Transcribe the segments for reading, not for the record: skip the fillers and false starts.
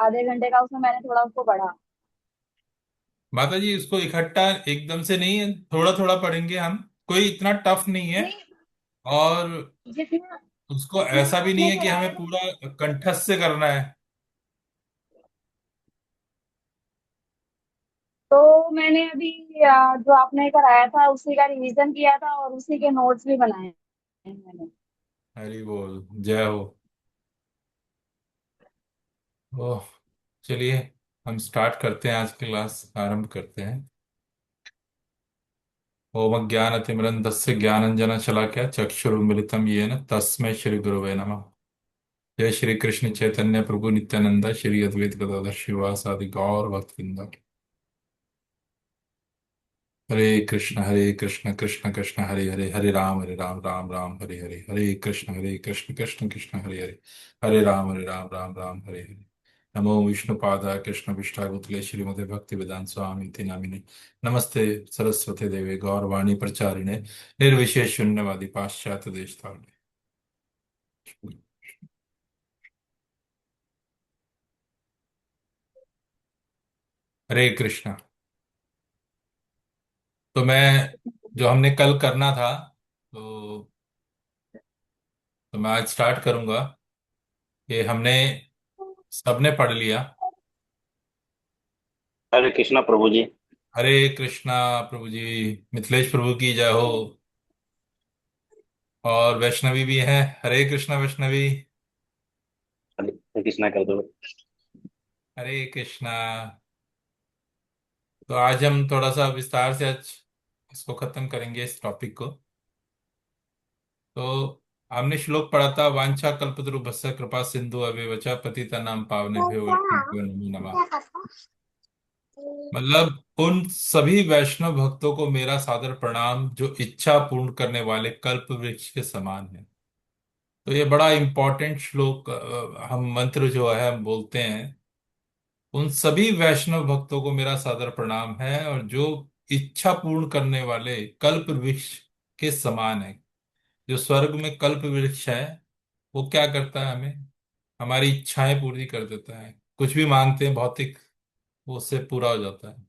आधे घंटे का उसमें मैंने थोड़ा उसको पढ़ा। माता जी, इसको इकट्ठा एकदम से नहीं है, थोड़ा थोड़ा पढ़ेंगे हम। कोई इतना टफ नहीं है। नहीं, और जितना उसको जितना ऐसा भी नहीं आपने है कि कराया हमें ना। पूरा कंठस्थ से करना है। तो मैंने अभी जो आपने कराया था उसी का रिवीजन किया था और उसी के नोट्स भी बनाए हैं मैंने। हरि बोल, जय हो। ओह, चलिए हम स्टार्ट करते हैं, आज की क्लास आरंभ करते हैं। ओम ज्ञानतिमिरन्धस्य ज्ञानंजन शलाकया चक्षुरुन्मिलितं येन तस्मै श्री गुरुवे नमः। जय श्री कृष्ण चैतन्य प्रभु नित्यानंद श्री अद्वैत गदाधर शिवासादि गौर भक्तवृंद। हरे कृष्ण कृष्ण कृष्ण हरे हरे, हरे राम राम राम हरे हरे, हरे कृष्ण कृष्ण कृष्ण हरे हरे, हरे राम राम हरे हरे। नमो विष्णुपादाय कृष्ण विष्टागुतले श्रीमते भक्ति वेदांत स्वामी इति नामिने। नमस्ते सरस्वती देवे गौरवाणी प्रचारिणे, निर्विशेष शून्यवादी पाश्चात्य देशतारिणे। हरे कृष्ण। तो मैं, जो हमने कल करना था, तो मैं आज स्टार्ट करूंगा। कि हमने सबने पढ़ लिया। हरे कृष्णा प्रभु जी। हरे कृष्णा प्रभु जी। मिथिलेश प्रभु की जय हो। और वैष्णवी भी है। हरे कृष्णा वैष्णवी। हरे कृष्णा कर दो। हरे कृष्णा। तो आज हम थोड़ा सा विस्तार से आज इसको खत्म करेंगे, इस टॉपिक को। तो हमने श्लोक पढ़ा था, वांछा कल्पतरुभ्यश्च कृपा सिंधु अवैव च पतितानां पावनेभ्यो वैष्णवेभ्यो नमो नमः। मतलब उन सभी वैष्णव भक्तों को मेरा सादर प्रणाम जो इच्छा पूर्ण करने वाले कल्प वृक्ष के समान है। तो ये बड़ा इंपॉर्टेंट श्लोक, हम मंत्र जो है हम बोलते हैं। उन सभी वैष्णव भक्तों को मेरा सादर प्रणाम है, और जो इच्छा पूर्ण करने वाले कल्प वृक्ष के समान है। जो स्वर्ग में कल्प वृक्ष है, वो क्या करता है, हमें हमारी इच्छाएं पूरी कर देता है। कुछ भी मांगते हैं भौतिक, वो उससे पूरा हो जाता है।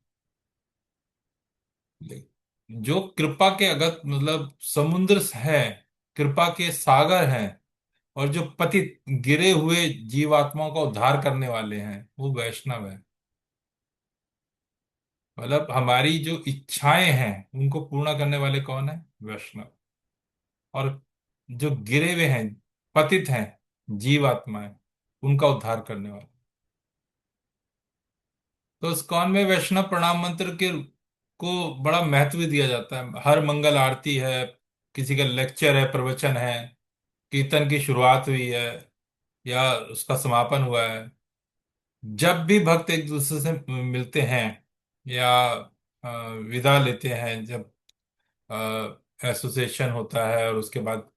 जो कृपा के अगत, मतलब समुद्र है, कृपा के सागर हैं, और जो पतित गिरे हुए जीवात्माओं का उद्धार करने वाले हैं, वो वैष्णव है। मतलब हमारी जो इच्छाएं हैं उनको पूर्ण करने वाले कौन है? वैष्णव। और जो गिरे हुए हैं, पतित हैं जीवात्माएं, उनका उद्धार करने वाले। तो इस्कॉन में वैष्णव प्रणाम मंत्र के को बड़ा महत्व दिया जाता है। हर मंगल आरती है, किसी का लेक्चर है, प्रवचन है, कीर्तन की शुरुआत हुई है या उसका समापन हुआ है, जब भी भक्त एक दूसरे से मिलते हैं या विदा लेते हैं, जब एसोसिएशन होता है और उसके बाद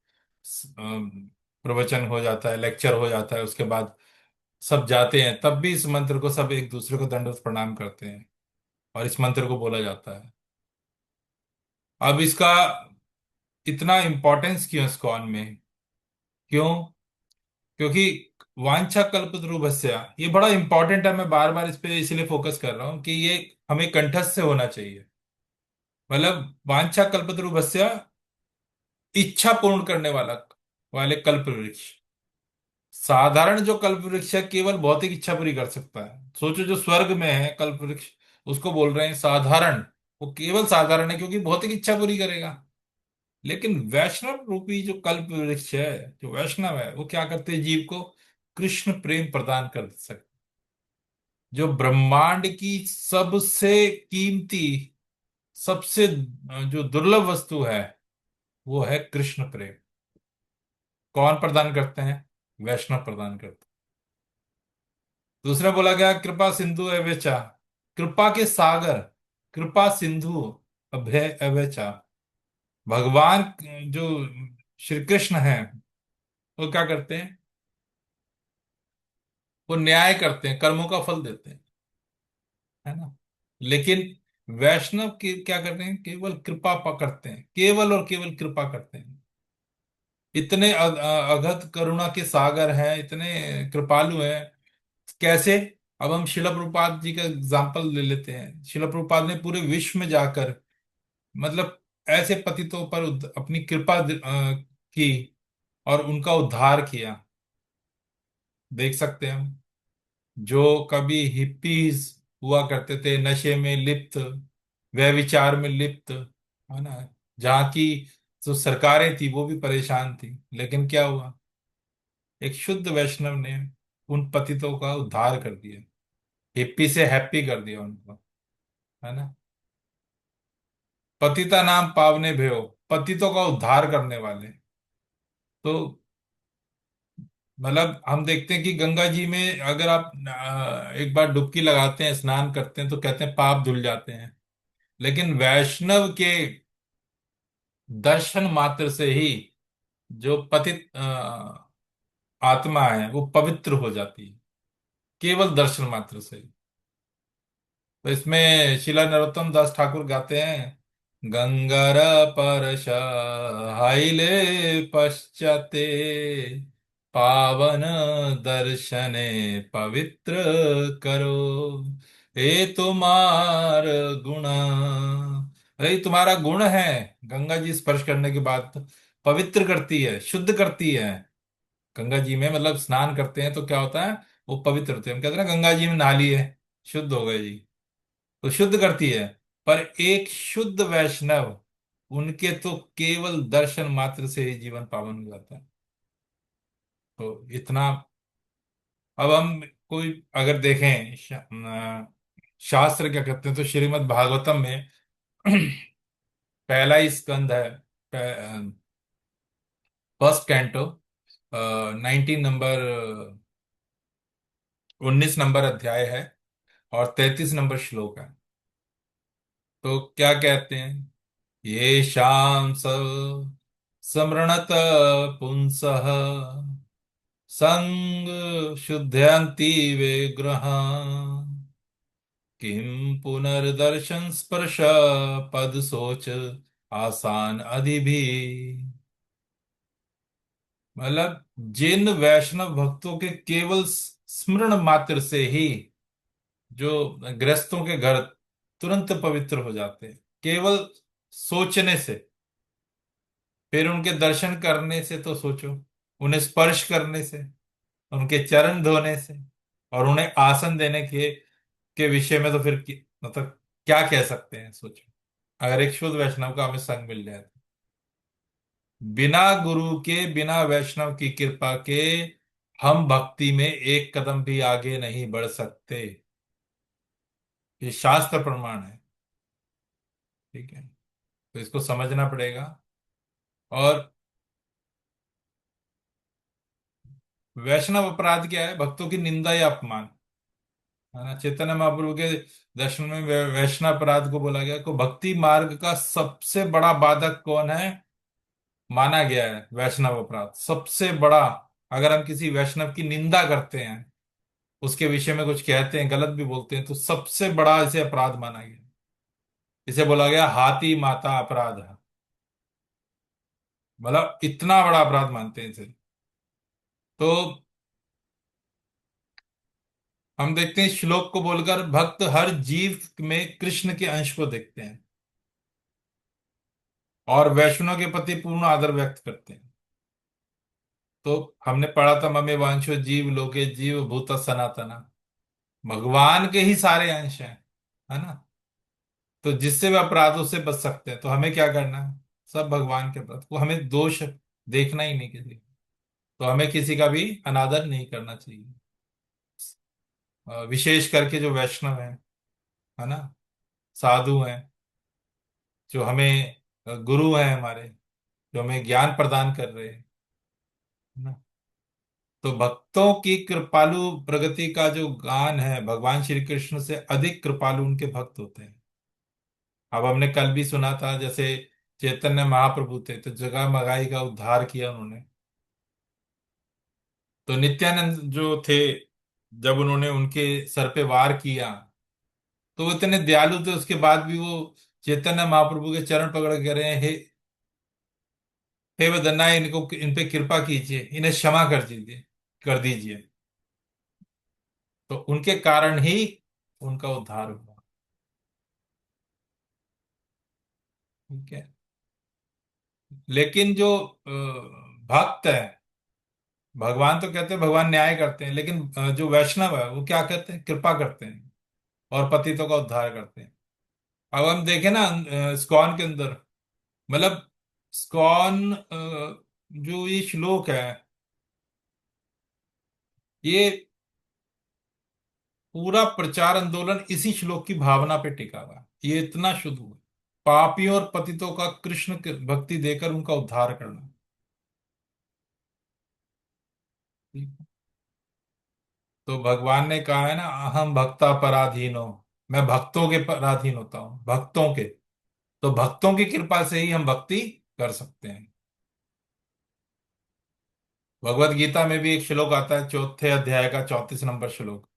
प्रवचन हो जाता है, लेक्चर हो जाता है, उसके बाद सब जाते हैं, तब भी इस मंत्र को सब एक दूसरे को दंडवत प्रणाम करते हैं और इस मंत्र को बोला जाता है। अब इसका इतना इम्पोर्टेंस क्यों इस्कॉन में? क्यों? क्योंकि वांछा कल्पतरुभ्यस्य ये बड़ा इंपॉर्टेंट है। मैं बार बार इस पे इसलिए फोकस कर रहा हूं कि ये हमें कंठस्थ से होना चाहिए। मतलब वांछा कल्पतरुभ्यस्य, इच्छा पूर्ण करने वाले कल्प वृक्ष। साधारण जो कल्प वृक्ष है, केवल भौतिक इच्छा पूरी कर सकता है। सोचो, जो स्वर्ग में है कल्प वृक्ष, उसको बोल रहे हैं साधारण। वो केवल साधारण है क्योंकि भौतिक इच्छा पूरी करेगा। लेकिन वैष्णव रूपी जो कल्प वृक्ष है, जो वैष्णव है, वो क्या करते हैं? जीव को कृष्ण प्रेम प्रदान कर सकते। जो ब्रह्मांड की सबसे कीमती, सबसे जो दुर्लभ वस्तु है, वो है कृष्ण प्रेम। कौन प्रदान करते हैं? वैष्णव प्रदान करते हैं। दूसरा बोला गया कृपा सिंधु अव्यचा, कृपा के सागर, कृपा सिंधु अभय अव्यचा। भगवान जो श्री कृष्ण है, वो क्या करते हैं? वो न्याय करते हैं, कर्मों का फल देते हैं, है ना। लेकिन वैष्णव के क्या करते हैं? केवल कृपा करते हैं, केवल और केवल कृपा करते हैं। इतने अगध करुणा के सागर हैं, इतने कृपालु हैं। कैसे? अब हम शिला प्रभुपाद जी का एग्जाम्पल ले लेते हैं। शिला प्रभुपाद ने पूरे विश्व में जाकर, मतलब ऐसे पतितों पर अपनी कृपा की और उनका उद्धार किया। देख सकते हैं हम, जो कभी हिप्पीज हुआ करते थे, नशे में लिप्त, व्यभिचार में लिप्त, है ना, जहाँ की जो सरकारें थी वो भी परेशान थी, लेकिन क्या हुआ, एक शुद्ध वैष्णव ने उन पतितों का उद्धार कर दिया, हिप्पी से हैप्पी कर दिया उनको, है ना। पतिता नाम पावने भयो, पतितों का उद्धार करने वाले। तो मतलब हम देखते हैं कि गंगा जी में अगर आप एक बार डुबकी लगाते हैं, स्नान करते हैं, तो कहते हैं पाप धुल जाते हैं। लेकिन वैष्णव के दर्शन मात्र से ही जो पतित आत्मा है वो पवित्र हो जाती है, केवल दर्शन मात्र से ही। तो इसमें शिला नरोत्तम दास ठाकुर गाते हैं, गंगार हाइले पश्चाते पावन दर्शने पवित्र करो, ये तुम्हार गुण, अरे तुम्हारा गुण है। गंगा जी स्पर्श करने के बाद पवित्र करती है, शुद्ध करती है। गंगा जी में मतलब स्नान करते हैं तो क्या होता है, वो पवित्र होते हैं। हम कहते हैं ना गंगा जी में नहा लिए, शुद्ध हो गए जी, तो शुद्ध करती है। पर एक शुद्ध वैष्णव, उनके तो केवल दर्शन मात्र से ही जीवन पावन हो जाता है। तो इतना। अब हम कोई अगर देखें शास्त्र क्या कहते हैं, तो श्रीमद् भागवतम में पहला ही स्कंद है, फर्स्ट कैंटो, 19 नंबर, 19 नंबर अध्याय है और 33 नंबर श्लोक है। तो क्या कहते हैं, ये शाम समृणत पुंसः संग शुद्धयन्ति विग्रह, किम पुनर्दर्शन स्पर्श पद सोच आसान अधिभी। मतलब जिन वैष्णव भक्तों के केवल स्मरण मात्र से ही जो गृहस्थों के घर तुरंत पवित्र हो जाते हैं, केवल सोचने से, फिर उनके दर्शन करने से तो सोचो, उन्हें स्पर्श करने से, उनके चरण धोने से, और उन्हें आसन देने के विषय में तो फिर मतलब क्या कह सकते हैं, सोचो। अगर एक शुद्ध वैष्णव का हमें संग मिल जाए तो, बिना गुरु के, बिना वैष्णव की कृपा के हम भक्ति में एक कदम भी आगे नहीं बढ़ सकते। ये शास्त्र प्रमाण है, ठीक है। तो इसको समझना पड़ेगा। और वैष्णव अपराध क्या है, भक्तों की निंदा या अपमान, है ना। चैतन्य महाप्रभु के दर्शन में वैष्णव अपराध को बोला गया, को भक्ति मार्ग का सबसे बड़ा बाधक कौन है माना गया है, वैष्णव अपराध सबसे बड़ा। अगर हम किसी वैष्णव की निंदा करते हैं, उसके विषय में कुछ कहते हैं, गलत भी बोलते हैं, तो सबसे बड़ा इसे अपराध माना गया। इसे बोला गया हाथी माता अपराध है, मतलब इतना बड़ा अपराध मानते हैं इसे। तो हम देखते हैं श्लोक को बोलकर भक्त हर जीव में कृष्ण के अंश को देखते हैं और वैष्णव के प्रति पूर्ण आदर व्यक्त करते हैं। तो हमने पढ़ा था, ममे वांशो जीव लोके जीव भूत सनातना, भगवान के ही सारे अंश हैं, है ना। तो जिससे वे अपराधों से बच सकते हैं, तो हमें क्या करना है, सब भगवान के प्रति को हमें दोष देखना ही नहीं किसी का। तो हमें किसी का भी अनादर नहीं करना चाहिए। विशेष करके जो वैष्णव है ना, साधु हैं, जो हमें गुरु हैं हमारे, जो हमें ज्ञान प्रदान कर रहे हैं, है ना। तो भक्तों की कृपालु प्रगति का जो गान है, भगवान श्री कृष्ण से अधिक कृपालु उनके भक्त होते हैं। अब हमने कल भी सुना था, जैसे चैतन्य महाप्रभु थे तो जगह मगाई का उद्धार किया उन्होंने। तो नित्यानंद जो थे, जब उन्होंने उनके सर पे वार किया, तो वो इतने दयालु थे, उसके बाद भी वो चैतन्य महाप्रभु के चरण पकड़ के कह रहे हैं, हे वदन्ना, इनको इन पे कृपा कीजिए, इन्हें क्षमा कर दीजिए, कर दीजिए। तो उनके कारण ही उनका उद्धार हुआ। ठीक है। लेकिन जो भक्त है, भगवान तो कहते हैं भगवान न्याय करते हैं, लेकिन जो वैष्णव है वो क्या कहते हैं, कृपा करते हैं और पतितों का उद्धार करते हैं। अब हम देखें ना इस्कॉन के अंदर, मतलब इस्कॉन जो ये श्लोक है, ये पूरा प्रचार आंदोलन इसी श्लोक की भावना पे टिका हुआ है। ये इतना शुद्ध हुआ, पापियों और पतितों का कृष्ण की भक्ति देकर उनका उद्धार करना। ठीक है? तो भगवान ने कहा है ना, अहम भक्ता पराधीनो, मैं भक्तों के पराधीन होता हूं, भक्तों के। तो भक्तों की कृपा से ही हम भक्ति कर सकते हैं। भगवत गीता में भी एक श्लोक आता है, चौथे अध्याय का 34 नंबर श्लोक,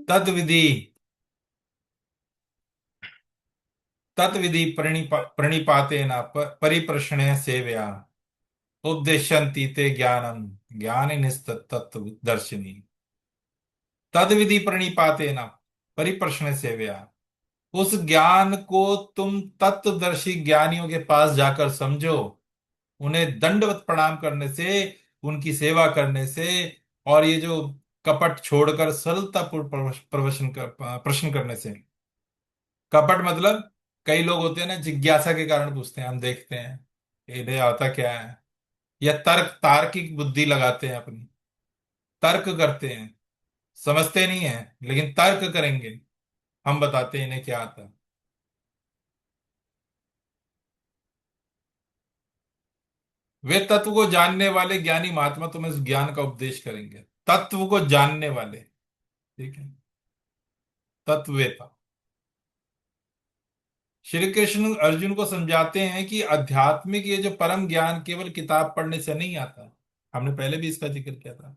तद विधि, तत्विधि प्रणिपाते न परिप्रश्न सेवया उपदेशन्ति ते ज्ञानम ज्ञानि तत्व दर्शिनी। तद विधि प्रणिपाते न परिप्रश्न सेवया, उस ज्ञान को तुम तत्वदर्शी ज्ञानियों के पास जाकर समझो, उन्हें दंडवत प्रणाम करने से, उनकी सेवा करने से, और ये जो कपट छोड़कर सरलता पूर्व प्रश्न करने से। कपट मतलब, कई लोग होते हैं ना जिज्ञासा के कारण पूछते हैं, हम देखते हैं इन्हें आता क्या है, या तार्किक बुद्धि लगाते हैं अपनी, तर्क करते हैं, समझते नहीं है लेकिन तर्क करेंगे, हम बताते हैं इन्हें क्या आता है। वे तत्व को जानने वाले ज्ञानी महात्मा तुम्हें उस ज्ञान का उपदेश करेंगे, तत्व को जानने वाले। ठीक है, तत्ववेता। श्री कृष्ण अर्जुन को समझाते हैं कि आध्यात्मिक ये जो परम ज्ञान केवल किताब पढ़ने से नहीं आता। हमने पहले भी इसका जिक्र किया था,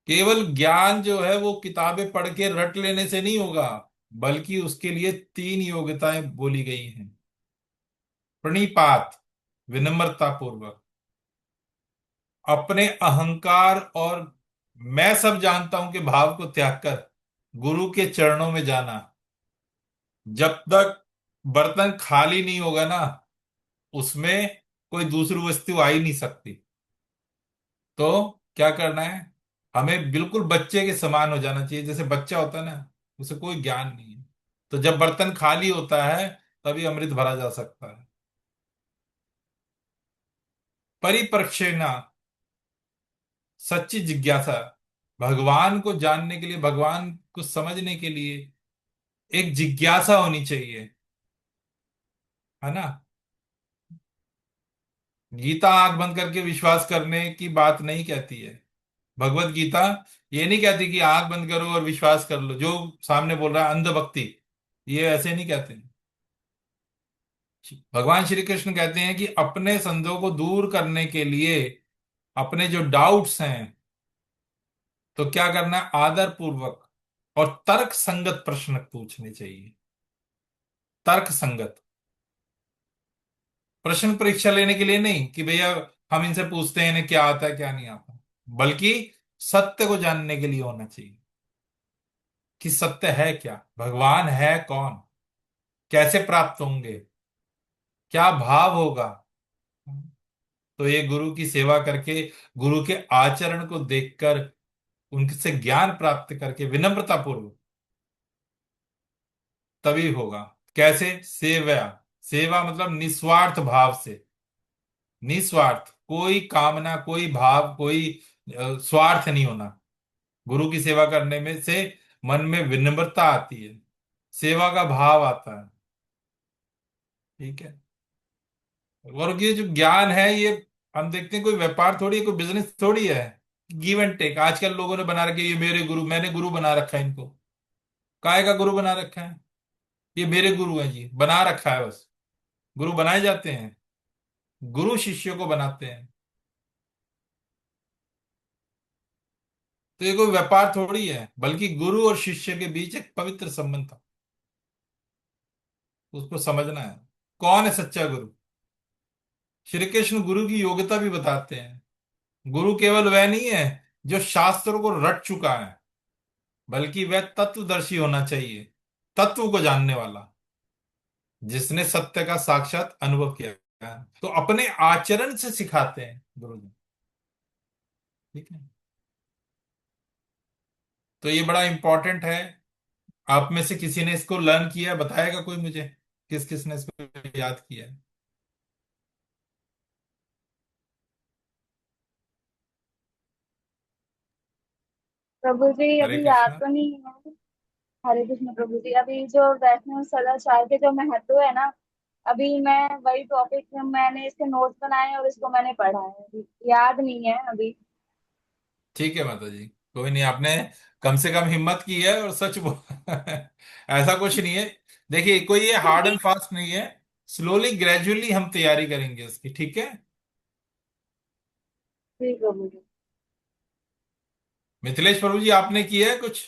केवल ज्ञान जो है वो किताबें पढ़ के रट लेने से नहीं होगा, बल्कि उसके लिए 3 योग्यताएं बोली गई हैं। प्रणिपात, विनम्रता पूर्वक, अपने अहंकार और मैं सब जानता हूं के भाव को त्याग कर गुरु के चरणों में जाना। जब तक बर्तन खाली नहीं होगा ना, उसमें कोई दूसरी वस्तु आ ही नहीं सकती। तो क्या करना है, हमें बिल्कुल बच्चे के समान हो जाना चाहिए। जैसे बच्चा होता है ना, उसे कोई ज्ञान नहीं है, तो जब बर्तन खाली होता है तभी अमृत भरा जा सकता है। परिप्रक्षेना, सच्ची जिज्ञासा, भगवान को जानने के लिए, भगवान को समझने के लिए एक जिज्ञासा होनी चाहिए, है ना। गीता आंख बंद करके विश्वास करने की बात नहीं कहती है। भगवत गीता ये नहीं कहती कि आंख बंद करो और विश्वास कर लो, जो सामने बोल रहा है अंधभक्ति, ये ऐसे नहीं कहते। भगवान श्री कृष्ण कहते हैं कि अपने संदेहों को दूर करने के लिए, अपने जो डाउट्स हैं, तो क्या करना है, आदर पूर्वक और तर्क संगत प्रश्न पूछने चाहिए। तर्क संगत प्रश्न, परीक्षा लेने के लिए नहीं कि भैया हम इनसे पूछते हैं इन्हें क्या आता है क्या नहीं आता, बल्कि सत्य को जानने के लिए होना चाहिए कि सत्य है क्या, भगवान है कौन, कैसे प्राप्त होंगे, क्या भाव होगा। तो ये गुरु की सेवा करके, गुरु के आचरण को देखकर, उनसे ज्ञान प्राप्त करके विनम्रता पूर्वक तभी होगा। कैसे, सेवा, सेवा मतलब निस्वार्थ भाव से, निस्वार्थ, कोई कामना, कोई भाव, कोई स्वार्थ नहीं होना। गुरु की सेवा करने में से मन में विनम्रता आती है, सेवा का भाव आता है। ठीक है। और ये जो ज्ञान है, ये हम देखते हैं कोई व्यापार थोड़ी है, कोई बिजनेस थोड़ी है। गिव एंड टेक आजकल लोगों ने बना रखे, ये मेरे गुरु, मैंने गुरु बना रखा है इनको। काय का गुरु बना रखा है, ये मेरे गुरु हैं जी, बना रखा है बस। गुरु बनाए जाते हैं, गुरु शिष्यों को बनाते हैं। तो ये कोई व्यापार थोड़ी है, बल्कि गुरु और शिष्य के बीच एक पवित्र संबंध था। उसको समझना है, कौन है सच्चा गुरु। श्री कृष्ण गुरु की योग्यता भी बताते हैं। गुरु केवल वह नहीं है जो शास्त्रों को रट चुका है, बल्कि वह तत्वदर्शी होना चाहिए, तत्व को जानने वाला, जिसने सत्य का साक्षात अनुभव किया है। तो अपने आचरण से सिखाते हैं गुरु जी। ठीक है। तो ये बड़ा इंपॉर्टेंट है। आप में से किसी ने इसको लर्न किया है? बताएगा कोई मुझे, किस किस ने इसको याद किया है? प्रभु जी हरे अभी याद कृष्णा। तो नहीं है। हरे कृष्ण प्रभु जी, अभी जो वैष्णव सदाचार के जो महत्व है ना, अभी मैं वही टॉपिक में मैंने इसके नोट्स बनाए हैं और इसको मैंने पढ़ा है, अभी याद नहीं है अभी। ठीक है माता जी, कोई नहीं, आपने कम से कम हिम्मत की है और सच बोल ऐसा कुछ नहीं है। देखिए, कोई ये हार्ड एंड फास्ट नहीं है। स्लोली ग्रेजुअली हम तैयारी करेंगे इसकी, ठीक है। जी प्रभु जी। मिथिलेश प्रभु जी, आपने किया है कुछ?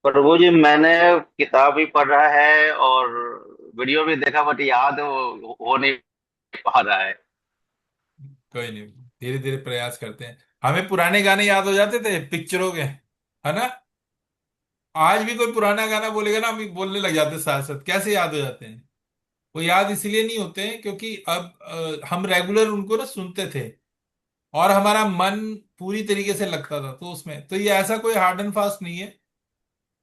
प्रभु जी, मैंने किताब भी पढ़ा है और वीडियो भी देखा, बट याद हो नहीं पा रहा है। कोई नहीं, धीरे धीरे प्रयास करते हैं। हमें पुराने गाने याद हो जाते थे पिक्चरों के, है ना। आज भी कोई पुराना गाना बोलेगा ना, हम बोलने लग जाते साथ साथ। कैसे याद हो जाते हैं? वो याद इसलिए नहीं होते हैं क्योंकि अब हम रेगुलर उनको ना सुनते थे, और हमारा मन पूरी तरीके से लगता था तो उसमें। तो ये ऐसा कोई हार्ड एंड फास्ट नहीं है।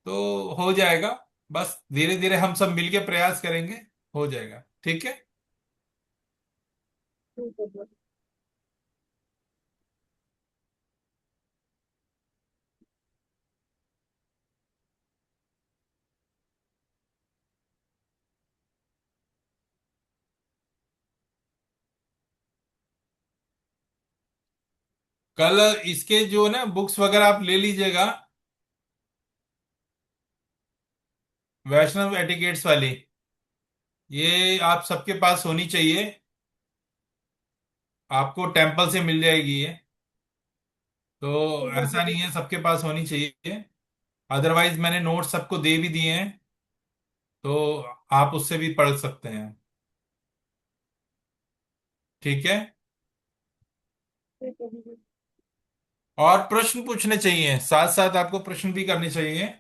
तो हो जाएगा, बस धीरे धीरे हम सब मिलके प्रयास करेंगे, हो जाएगा, ठीक है। जी प्रभु जी। कल इसके जो ना बुक्स वगैरह आप ले लीजिएगा, वैष्णव एटिकेट्स वाली, ये आप सबके पास होनी चाहिए। आपको टेम्पल से मिल जाएगी ये। तो ठीक है ऐसा प्रभु नहीं जी। है, सबके पास होनी चाहिए। अदरवाइज मैंने नोट सबको दे भी दिए हैं, तो आप उससे भी पढ़ सकते हैं, ठीक है। ठीक है प्रभु जी। और प्रश्न पूछने चाहिए, साथ साथ आपको प्रश्न भी करने चाहिए।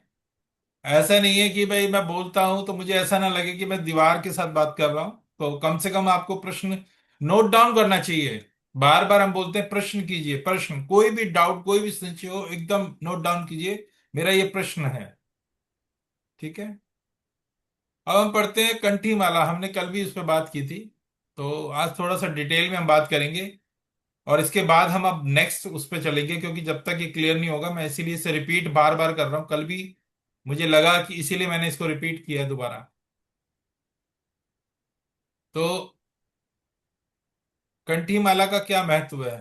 ऐसा नहीं है कि भाई मैं बोलता हूं तो मुझे ऐसा ना लगे कि मैं दीवार के साथ बात कर रहा हूं। तो कम से कम आपको प्रश्न नोट डाउन करना चाहिए। बार बार हम बोलते हैं प्रश्न कीजिए, प्रश्न, कोई भी डाउट, कोई भी संशय हो, एकदम नोट डाउन कीजिए, मेरा ये प्रश्न है, ठीक है। अब हम पढ़ते हैं कंठी माला। हमने कल भी इस पर बात की थी, तो आज थोड़ा सा डिटेल में हम बात करेंगे। और इसके बाद हम अब नेक्स्ट उस पर चलेंगे, क्योंकि जब तक ये क्लियर नहीं होगा, मैं इसीलिए इसे रिपीट बार बार कर रहा हूँ। कल भी मुझे लगा कि इसीलिए मैंने इसको रिपीट किया है दोबारा। तो कंठी माला का क्या महत्व है?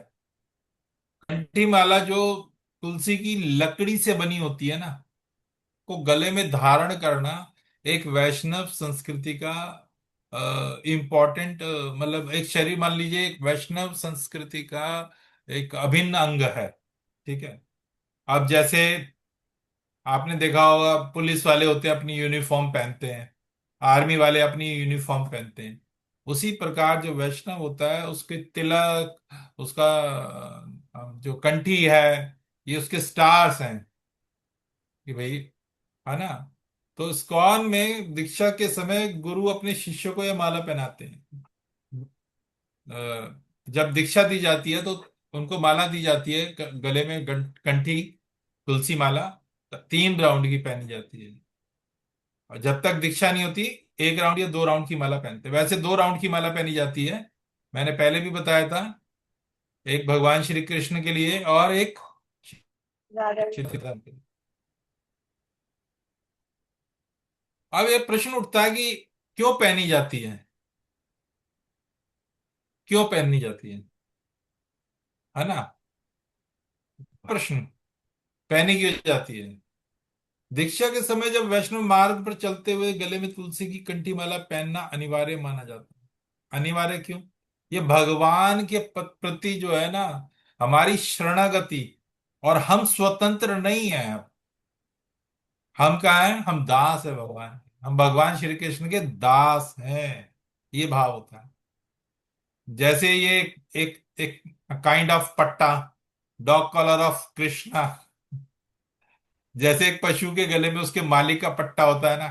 कंठी माला जो तुलसी की लकड़ी से बनी होती है ना, को गले में धारण करना एक वैष्णव संस्कृति का इम्पोर्टेंट, मतलब एक शरीर, मान लीजिए एक वैष्णव संस्कृति का एक अभिन्न अंग है, ठीक है। अब जैसे आपने देखा होगा, पुलिस वाले होते हैं अपनी यूनिफॉर्म पहनते हैं, आर्मी वाले अपनी यूनिफॉर्म पहनते हैं। उसी प्रकार जो वैष्णव होता है, उसके तिलक, उसका जो कंठी है, ये उसके स्टार्स हैं कि भाई, है ना। तो इस्कॉन में दीक्षा के समय गुरु अपने शिष्यों को यह माला पहनाते हैं। जब दीक्षा दी जाती है तो उनको माला दी जाती है, गले में कंठी, तुलसी माला 3 राउंड की पहनी जाती है। और जब तक दीक्षा नहीं होती, 1 राउंड या 2 राउंड की माला पहनते हैं। वैसे 2 राउंड की माला पहनी जाती है, मैंने पहले भी बताया था। एक भगवान श्री कृष्ण के लिए और एक राधा श्री जी। राम के लिए। अब ये प्रश्न उठता है कि क्यों पहनी जाती है, क्यों पहननी जाती है ना। प्रश्न, पहनी क्यों जाती है? दीक्षा के समय जब वैष्णव मार्ग पर चलते हुए गले में तुलसी की कंठी माला पहनना अनिवार्य माना जाता है। अनिवार्य क्यों? ये भगवान के प्रति जो है ना, हमारी शरणागति। और हम स्वतंत्र नहीं हैं अब। हम कहा है, हम दास है भगवान के। हम भगवान श्री कृष्ण के दास हैं, ये भाव होता है। जैसे ये एक एक काइंड ऑफ पट्टा, डॉग कॉलर ऑफ कृष्णा। जैसे एक पशु के गले में उसके मालिक का पट्टा होता है ना,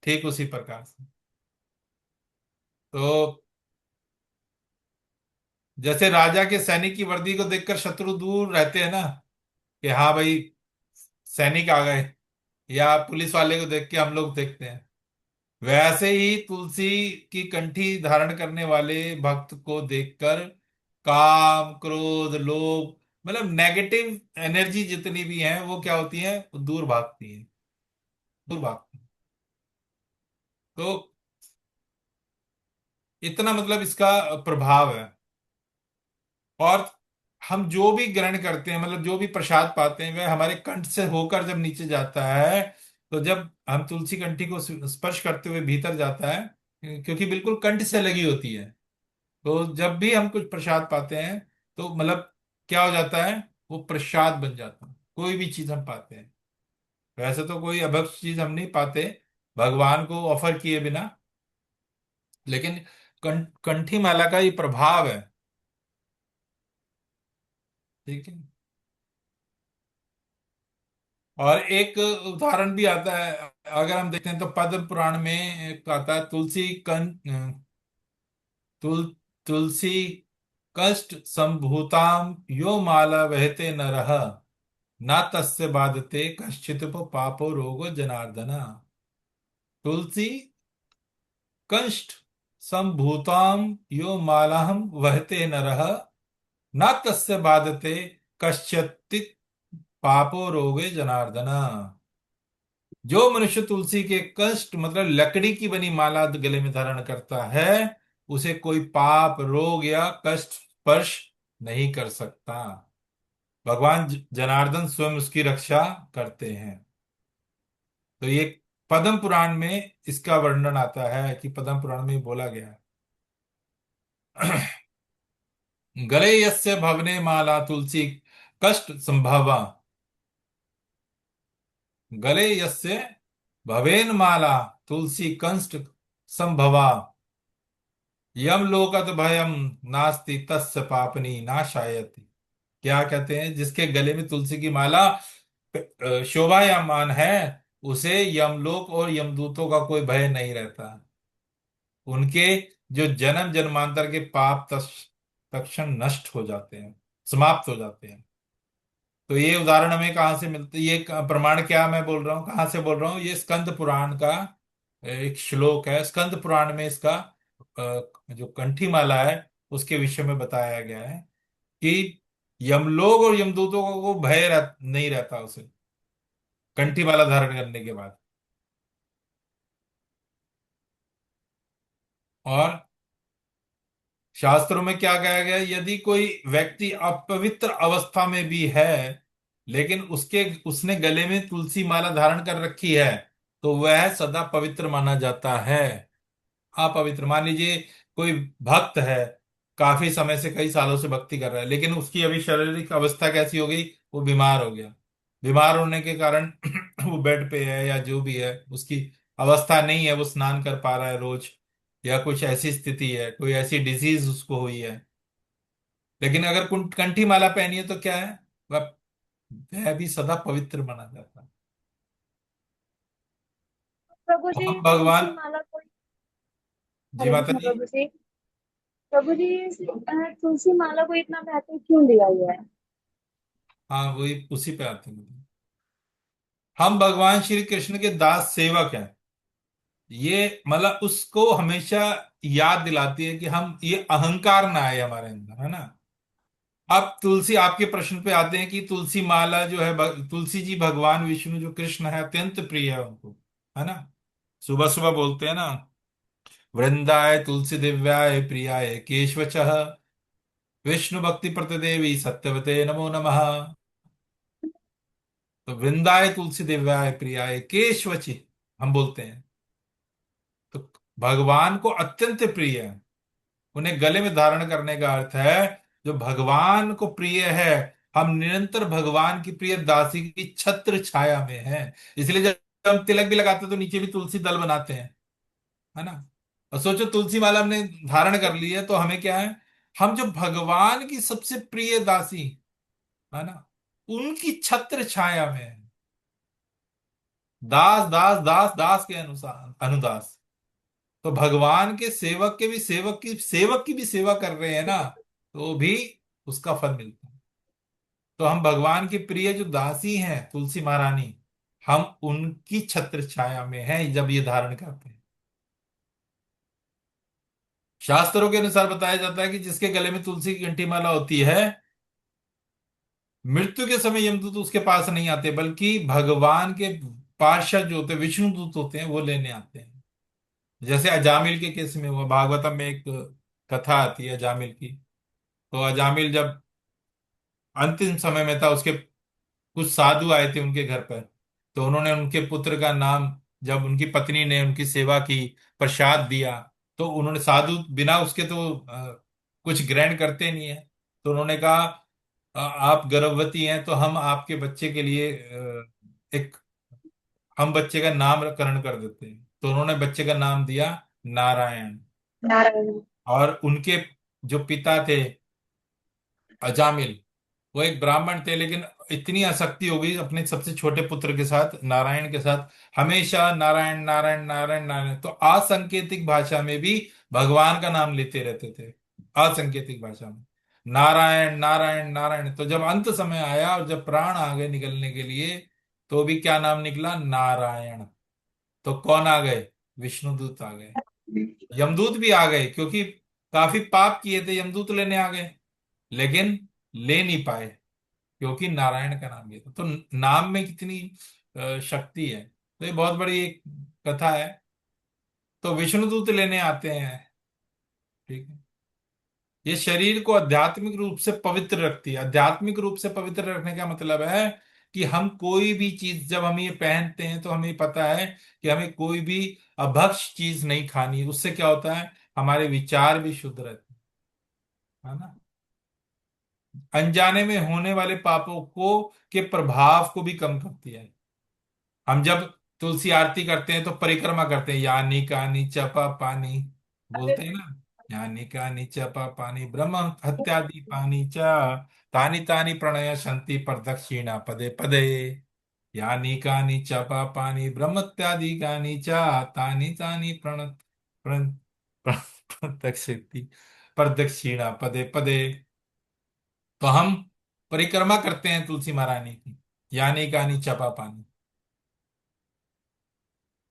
ठीक उसी प्रकार से। तो जैसे राजा के सैनिक की वर्दी को देखकर शत्रु दूर रहते हैं ना, कि हाँ भाई सैनिक आ गए, या पुलिस वाले को देख के हम लोग देखते हैं, वैसे ही तुलसी की कंठी धारण करने वाले भक्त को देखकर काम क्रोध लोभ, मतलब नेगेटिव एनर्जी जितनी भी है वो क्या होती है, वो दूर भागती है, दूर भागती है। तो इतना मतलब इसका प्रभाव है। और हम जो भी ग्रहण करते हैं, मतलब जो भी प्रसाद पाते हैं, वह हमारे कंठ से होकर जब नीचे जाता है, तो जब हम तुलसी कंठी को स्पर्श करते हुए भीतर जाता है, क्योंकि बिल्कुल कंठ से लगी होती है, तो जब भी हम कुछ प्रसाद पाते हैं, तो मतलब क्या हो जाता है, वो प्रसाद बन जाता है, कोई भी चीज हम पाते हैं। वैसे तो कोई अभक्ष चीज हम नहीं पाते भगवान को ऑफर किए बिना, लेकिन कंठी माला का ये प्रभाव है। ठीक है। और एक उदाहरण भी आता है, अगर हम देखते हैं तो पद्म पुराण में एक आता है, तुल तुलसी कष्ट संभूताम यो माला वहते नरः ना तस्य बाधते कश्चित पापो रोगो जनार्दना। तुलसी कष्ट संभूताम यो मालाहम वहते नरः ना तस्य बाधते कश्चित पापो रोगे जनार्दना। जो मनुष्य तुलसी के कष्ट मतलब लकड़ी की बनी माला गले में धारण करता है, उसे कोई पाप रोग या कष्ट स्पर्श नहीं कर सकता। भगवान जनार्दन स्वयं उसकी रक्षा करते हैं। तो ये पद्म पुराण में इसका वर्णन आता है, कि पद्म पुराण में बोला गया है। गले यस्य भवने माला तुलसी कष्ट संभवा, गले यस्य भवेन माला तुलसी कंस्ट संभवा, यम लोकत भयम नास्ति तस्य पापनी नाशायति। क्या कहते हैं, जिसके गले में तुलसी की माला शोभायमान है, उसे यमलोक और यमदूतों का कोई भय नहीं रहता। उनके जो जन्म जन्मांतर के पाप तत्क्षण नष्ट हो जाते हैं, समाप्त हो जाते हैं। तो ये उदाहरण हमें कहाँ से मिलते, ये प्रमाण क्या मैं बोल रहा हूँ, कहाँ से बोल रहा हूँ, ये स्कंद पुराण का एक श्लोक है। स्कंद पुराण में इसका जो कंठी माला है उसके विषय में बताया गया है, कि यमलोक और यमदूतों को भय नहीं रहता उसे कंठी माला धारण करने के बाद। और शास्त्रों में क्या कहा गया है, यदि कोई व्यक्ति अपवित्र अवस्था में भी है, लेकिन उसने गले में तुलसी माला धारण कर रखी है, तो वह सदा पवित्र माना जाता है। अपवित्र मान लीजिए कोई भक्त है, काफी समय से कई सालों से भक्ति कर रहा है, लेकिन उसकी अभी शारीरिक अवस्था कैसी हो गई, वो बीमार हो गया। बीमार होने के कारण वो बेड पे है, या जो भी है उसकी अवस्था नहीं है, वो स्नान कर पा रहा है रोज, या कुछ ऐसी स्थिति है, कोई ऐसी डिजीज उसको हुई है, लेकिन अगर कंठी माला पहनी है तो क्या है, वह वह भी सदा पवित्र माना जाता है। प्रभु और जी हम तुलसी भगवान, माला कोई। जी हरे माता कृष्ण जी। प्रभु जी। प्रभु जी तुलसी माला को इतना महत्व क्यों दिया हुआ है? हाँ वही उसी पे आते हैं। हम भगवान श्री कृष्ण के दास सेवक हैं, ये मतलब उसको हमेशा याद दिलाती है कि हम, ये अहंकार ना आए हमारे अंदर, है ना। अब तुलसी, आपके प्रश्न पे आते हैं कि तुलसी माला जो है, तुलसी जी भगवान विष्णु जो कृष्ण है अत्यंत प्रिय है उनको, है ना। सुबह सुबह बोलते हैं ना, वृंदाय तुलसी दिव्याय प्रियाय केशवचः विष्णु भक्ति प्रतिदेवी सत्यवते नमो नमः। तो वृंदाय तुलसी दिव्याय प्रियाय केशवची हम बोलते हैं, तो भगवान को अत्यंत प्रिय है। उन्हें गले में धारण करने का अर्थ है, जो भगवान को प्रिय है, हम निरंतर भगवान की प्रिय दासी की छत्र छाया में हैं। इसलिए जब हम तिलक भी लगाते हैं तो नीचे भी तुलसी दल बनाते हैं, है ना। और सोचो तुलसी माला हमने धारण कर ली है, तो हमें क्या है, हम जो भगवान की सबसे प्रिय दासी, है ना, उनकी छत्र छाया में दास दास दास दास के अनुसार अनुदास। तो भगवान के सेवक के भी सेवक की भी सेवा कर रहे हैं ना, तो भी उसका फल मिलता है। तो हम भगवान की प्रिय जो दासी हैं तुलसी महारानी, हम उनकी छत्र छाया में हैं जब ये धारण करते हैं। शास्त्रों के अनुसार बताया जाता है कि जिसके गले में तुलसी की घंटी माला होती है, मृत्यु के समय यमदूत उसके पास नहीं आते, बल्कि भगवान के पार्षद जो होते हैं, विष्णु दूत होते हैं, वो लेने आते हैं। जैसे अजामिल के केस में हुआ, भागवतम में एक कथा आती है अजामिल की। तो अजामिल जब अंतिम समय में था, उसके कुछ साधु आए थे उनके घर पर। तो उन्होंने उनके पुत्र का नाम, जब उनकी पत्नी ने उनकी सेवा की, प्रसाद दिया, तो उन्होंने, साधु बिना उसके तो कुछ ग्रहण करते नहीं है। तो उन्होंने कहा, आप गर्भवती हैं तो हम आपके बच्चे के लिए एक, हम बच्चे का नामकरण कर देते हैं। तो उन्होंने बच्चे का नाम दिया नारायण। नारायण। और उनके जो पिता थे अजामिल, वो एक ब्राह्मण थे, लेकिन इतनी आसक्ति हो गई अपने सबसे छोटे पुत्र के साथ, नारायण के साथ, हमेशा नारायण नारायण नारायण नारायण। तो असंकेतिक भाषा में भी भगवान का नाम लेते रहते थे, असंकेतिक भाषा में नारायण नारायण नारायण। तो जब अंत समय आया और जब प्राण आ गए निकलने के लिए, तो भी क्या नाम निकला, नारायण। तो कौन आ गए, विष्णुदूत आ गए। यमदूत भी आ गए, क्योंकि काफी पाप किए थे, यमदूत लेने आ गए, लेकिन ले नहीं पाए, क्योंकि नारायण का नाम लिया था। तो नाम में कितनी शक्ति है। तो ये बहुत बड़ी एक कथा है। तो विष्णुदूत लेने आते हैं, ठीक है। ये शरीर को आध्यात्मिक रूप से पवित्र रखती है। आध्यात्मिक रूप से पवित्र रखने का मतलब है कि हम कोई भी चीज, जब हम ये पहनते हैं तो हमें पता है कि हमें कोई भी अभक्ष चीज नहीं खानी। उससे क्या होता है, हमारे विचार भी शुद्ध रहते हैं, है ना। अनजाने में होने वाले पापों को के प्रभाव को भी कम करती है। हम जब तुलसी आरती करते हैं तो परिक्रमा करते हैं, यानी कानी चपा पानी, बोलते हैं ना, यानी कानी चपा पानी ब्रह्म हत्यादि पानी चा, तानी तानी प्रणय शांति प्रदक्षिणा पदे पदे, यानी कानी चपा पानी ब्रह्म हत्यादि कानी चा, तानी तानी प्रण प्रदक्षिणा प्रदक्षिणा पदे पदे। तो हम परिक्रमा करते हैं तुलसी महारानी की, यानी कानी चपा पानी।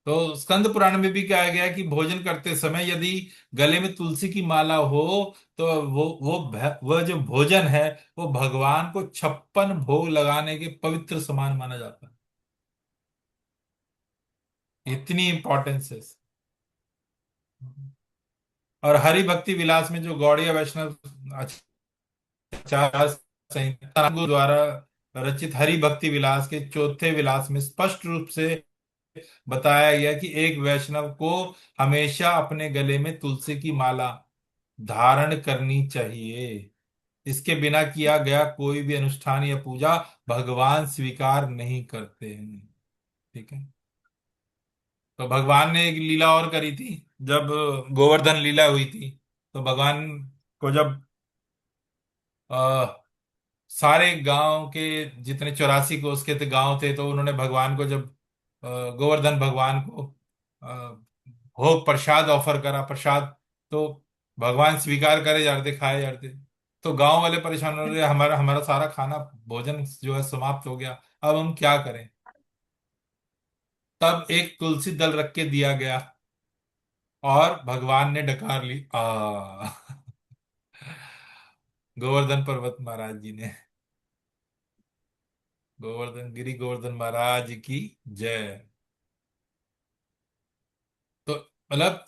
तो स्कंद पुराण में भी कहा गया है कि भोजन करते समय यदि गले में तुलसी की माला हो, तो वो जो भोजन है, वो भगवान को 56 भोग लगाने के पवित्र समान माना जाता है। इतनी इंपॉर्टेंस है। और हरि भक्ति विलास में जो गौड़ीय वैष्णव आचार्य संहिता द्वारा रचित हरि भक्ति विलास के चौथे विलास में स्पष्ट रूप से बताया गया कि एक वैष्णव को हमेशा अपने गले में तुलसी की माला धारण करनी चाहिए। इसके बिना किया गया कोई भी अनुष्ठान या पूजा भगवान स्वीकार नहीं करते हैं, ठीक है। तो भगवान ने एक लीला और करी थी, जब गोवर्धन लीला हुई थी। तो भगवान को जब सारे गांव के जितने 84 कोस के थे गांव थे, तो उन्होंने भगवान को जब गोवर्धन भगवान को भोग प्रसाद ऑफर करा, प्रसाद, तो भगवान स्वीकार करे जा रहे थे, खाए जा रहे थे। तो गांव वाले परेशान हो रहे, हमारा हमारा सारा खाना भोजन जो है समाप्त हो गया, अब हम क्या करें। तब एक तुलसी दल रख के दिया गया, और भगवान ने डकार ली, गोवर्धन पर्वत महाराज जी ने, गोवर्धन गिरी गोवर्धन महाराज की जय। तो मतलब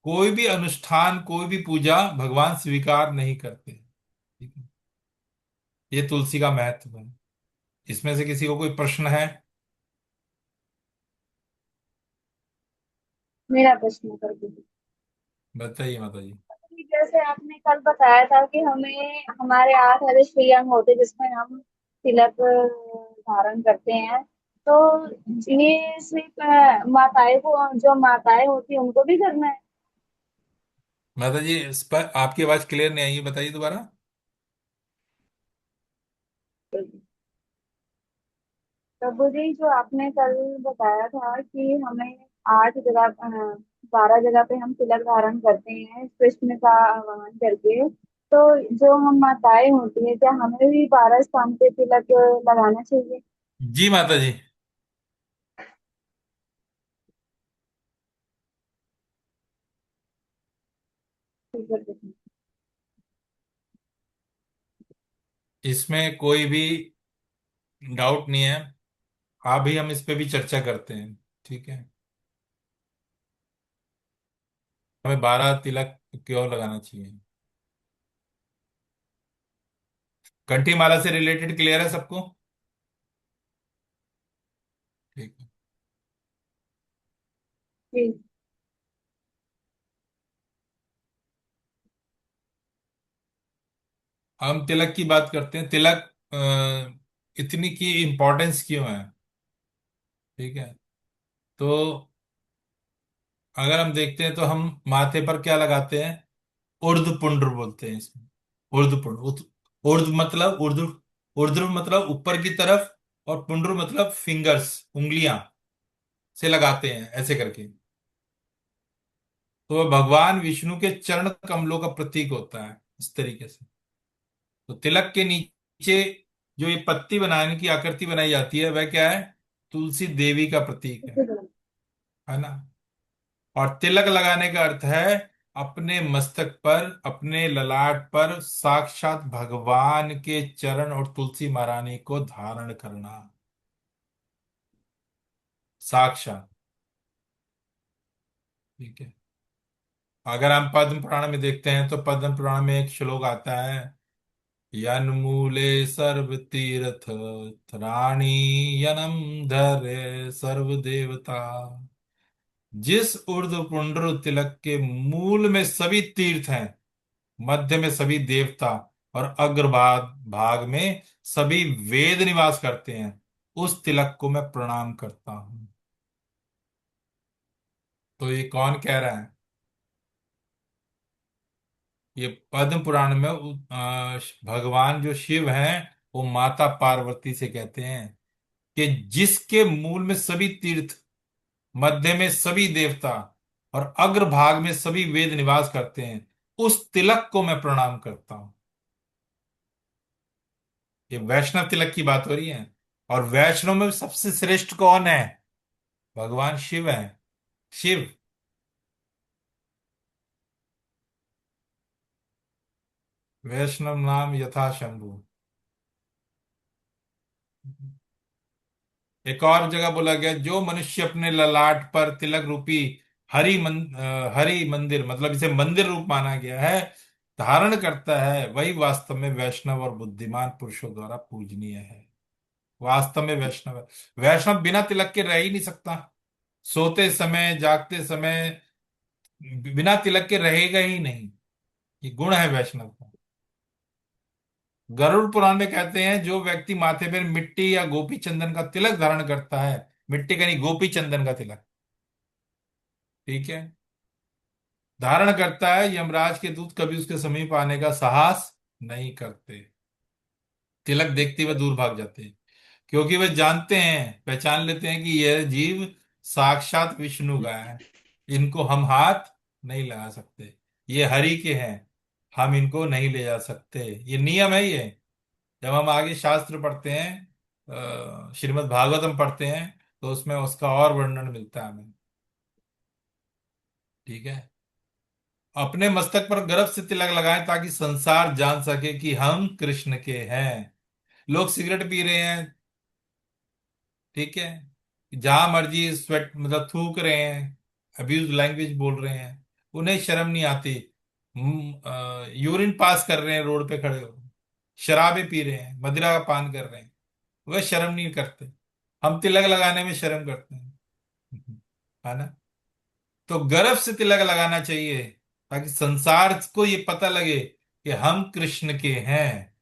कोई भी अनुष्ठान, कोई भी पूजा भगवान स्वीकार नहीं करते, ठीक है? ये तुलसी का महत्व है। इसमें से किसी को कोई प्रश्न है? मेरा प्रश्न कर दीजिए। बताइए माता जी। जैसे आपने कल बताया था कि हमें हमारे 8 हृदय होते जिसमें हम तिलक धारण करते हैं, तो ये सिर्फ माताएं को, जो माताएं होती हैं उनको भी करना है? माता जी, इस पर आपकी आवाज क्लियर नहीं आई है, बताइए दोबारा। प्रभु जी, जो आपने कल बताया था कि हमें 8 जगह 12 जगह पे हम तिलक धारण करते हैं कृष्ण का आह्वान करके, तो जो हम माताएं होती है, क्या हमें भी 12 स्थान पे तिलक लगाना चाहिए? जी माता जी। ठीक है, ठीक है। इसमें कोई भी डाउट नहीं है। अभी हम इस पे भी चर्चा करते हैं। ठीक है। हमें 12 तिलक क्यों लगाना चाहिए? कंठी माला से रिलेटेड क्लियर है सबको? ठीक है। जी। हम तिलक की बात करते हैं। तिलक इतनी की इम्पोर्टेंस क्यों है? ठीक है। तो अगर हम देखते हैं तो हम माथे पर क्या लगाते हैं? उर्ध्व पुंड्र बोलते हैं इसमें। उर्ध्व पुंड्र उर्ध्व मतलब उर्ध्व मतलब ऊपर की तरफ, और पुंड्र मतलब फिंगर्स, उंगलियां से लगाते हैं ऐसे करके। तो वह भगवान विष्णु के चरण कमलों का प्रतीक होता है इस तरीके से। तो तिलक के नीचे जो ये पत्ती बनाने की आकृति बनाई जाती है वह क्या है? तुलसी देवी का प्रतीक है ना। और तिलक लगाने का अर्थ है अपने मस्तक पर, अपने ललाट पर साक्षात भगवान के चरण और तुलसी महारानी को धारण करना। साक्षात। ठीक है। अगर हम पद्म पुराण में देखते हैं तो पद्म पुराण में एक श्लोक आता है, यन्मूले सर्व तीर्थ त्राणी यनम धरे सर्व देवता। जिस ऊर्ध्व पुंड्र तिलक के मूल में सभी तीर्थ हैं, मध्य में सभी देवता, और अग्रभाग भाग में सभी वेद निवास करते हैं, उस तिलक को मैं प्रणाम करता हूं। तो ये कौन कह रहा है? ये पद्म पुराण में भगवान जो शिव हैं वो माता पार्वती से कहते हैं कि जिसके मूल में सभी तीर्थ, मध्य में सभी देवता, और अग्रभाग में सभी वेद निवास करते हैं, उस तिलक को मैं प्रणाम करता हूं। ये वैष्णव तिलक की बात हो रही है। और वैष्णव में सबसे श्रेष्ठ कौन है? भगवान शिव है। शिव। वैष्णव नाम यथा शंभु। एक और जगह बोला गया, जो मनुष्य अपने ललाट पर तिलक रूपी हरि मंदिर, मतलब इसे मंदिर रूप माना गया है, धारण करता है, वही वास्तव में वैष्णव और बुद्धिमान पुरुषों द्वारा पूजनीय है। वास्तव में वैष्णव है। वैष्णव बिना तिलक के रह ही नहीं सकता। सोते समय, जागते समय बिना तिलक के रहेगा ही नहीं। ये गुण है वैष्णव का। गरुड़ पुराण में कहते हैं, जो व्यक्ति माथे पर मिट्टी या गोपी चंदन का तिलक धारण करता है, मिट्टी का नहीं, गोपी चंदन का तिलक, ठीक है, धारण करता है, यमराज के दूत कभी उसके समीप आने का साहस नहीं करते। तिलक देखते हुए दूर भाग जाते हैं, क्योंकि वे जानते हैं, पहचान लेते हैं कि यह जीव साक्षात विष्णु का है। इनको हम हाथ नहीं लगा सकते। ये हरि के हैं, हम इनको नहीं ले जा सकते। ये नियम है ये। जब हम आगे शास्त्र पढ़ते हैं, श्रीमद् भागवतम पढ़ते हैं, तो उसमें उसका और वर्णन मिलता है हमें। ठीक है। अपने मस्तक पर गर्व से तिलक लगाएं ताकि संसार जान सके कि हम कृष्ण के हैं। लोग सिगरेट पी रहे हैं, ठीक है, जहां मर्जी स्वेट मतलब थूक रहे हैं, अब्यूज लैंग्वेज बोल रहे हैं, उन्हें शर्म नहीं आती। यूरिन पास कर रहे हैं रोड पे खड़े हो, शराबें पी रहे हैं, मदिरा का पान कर रहे हैं, वह शर्म नहीं करते। हम तिलक लगाने में शर्म करते हैं, है ना। तो गर्व से तिलक लगाना चाहिए ताकि संसार को ये पता लगे कि हम कृष्ण के हैं।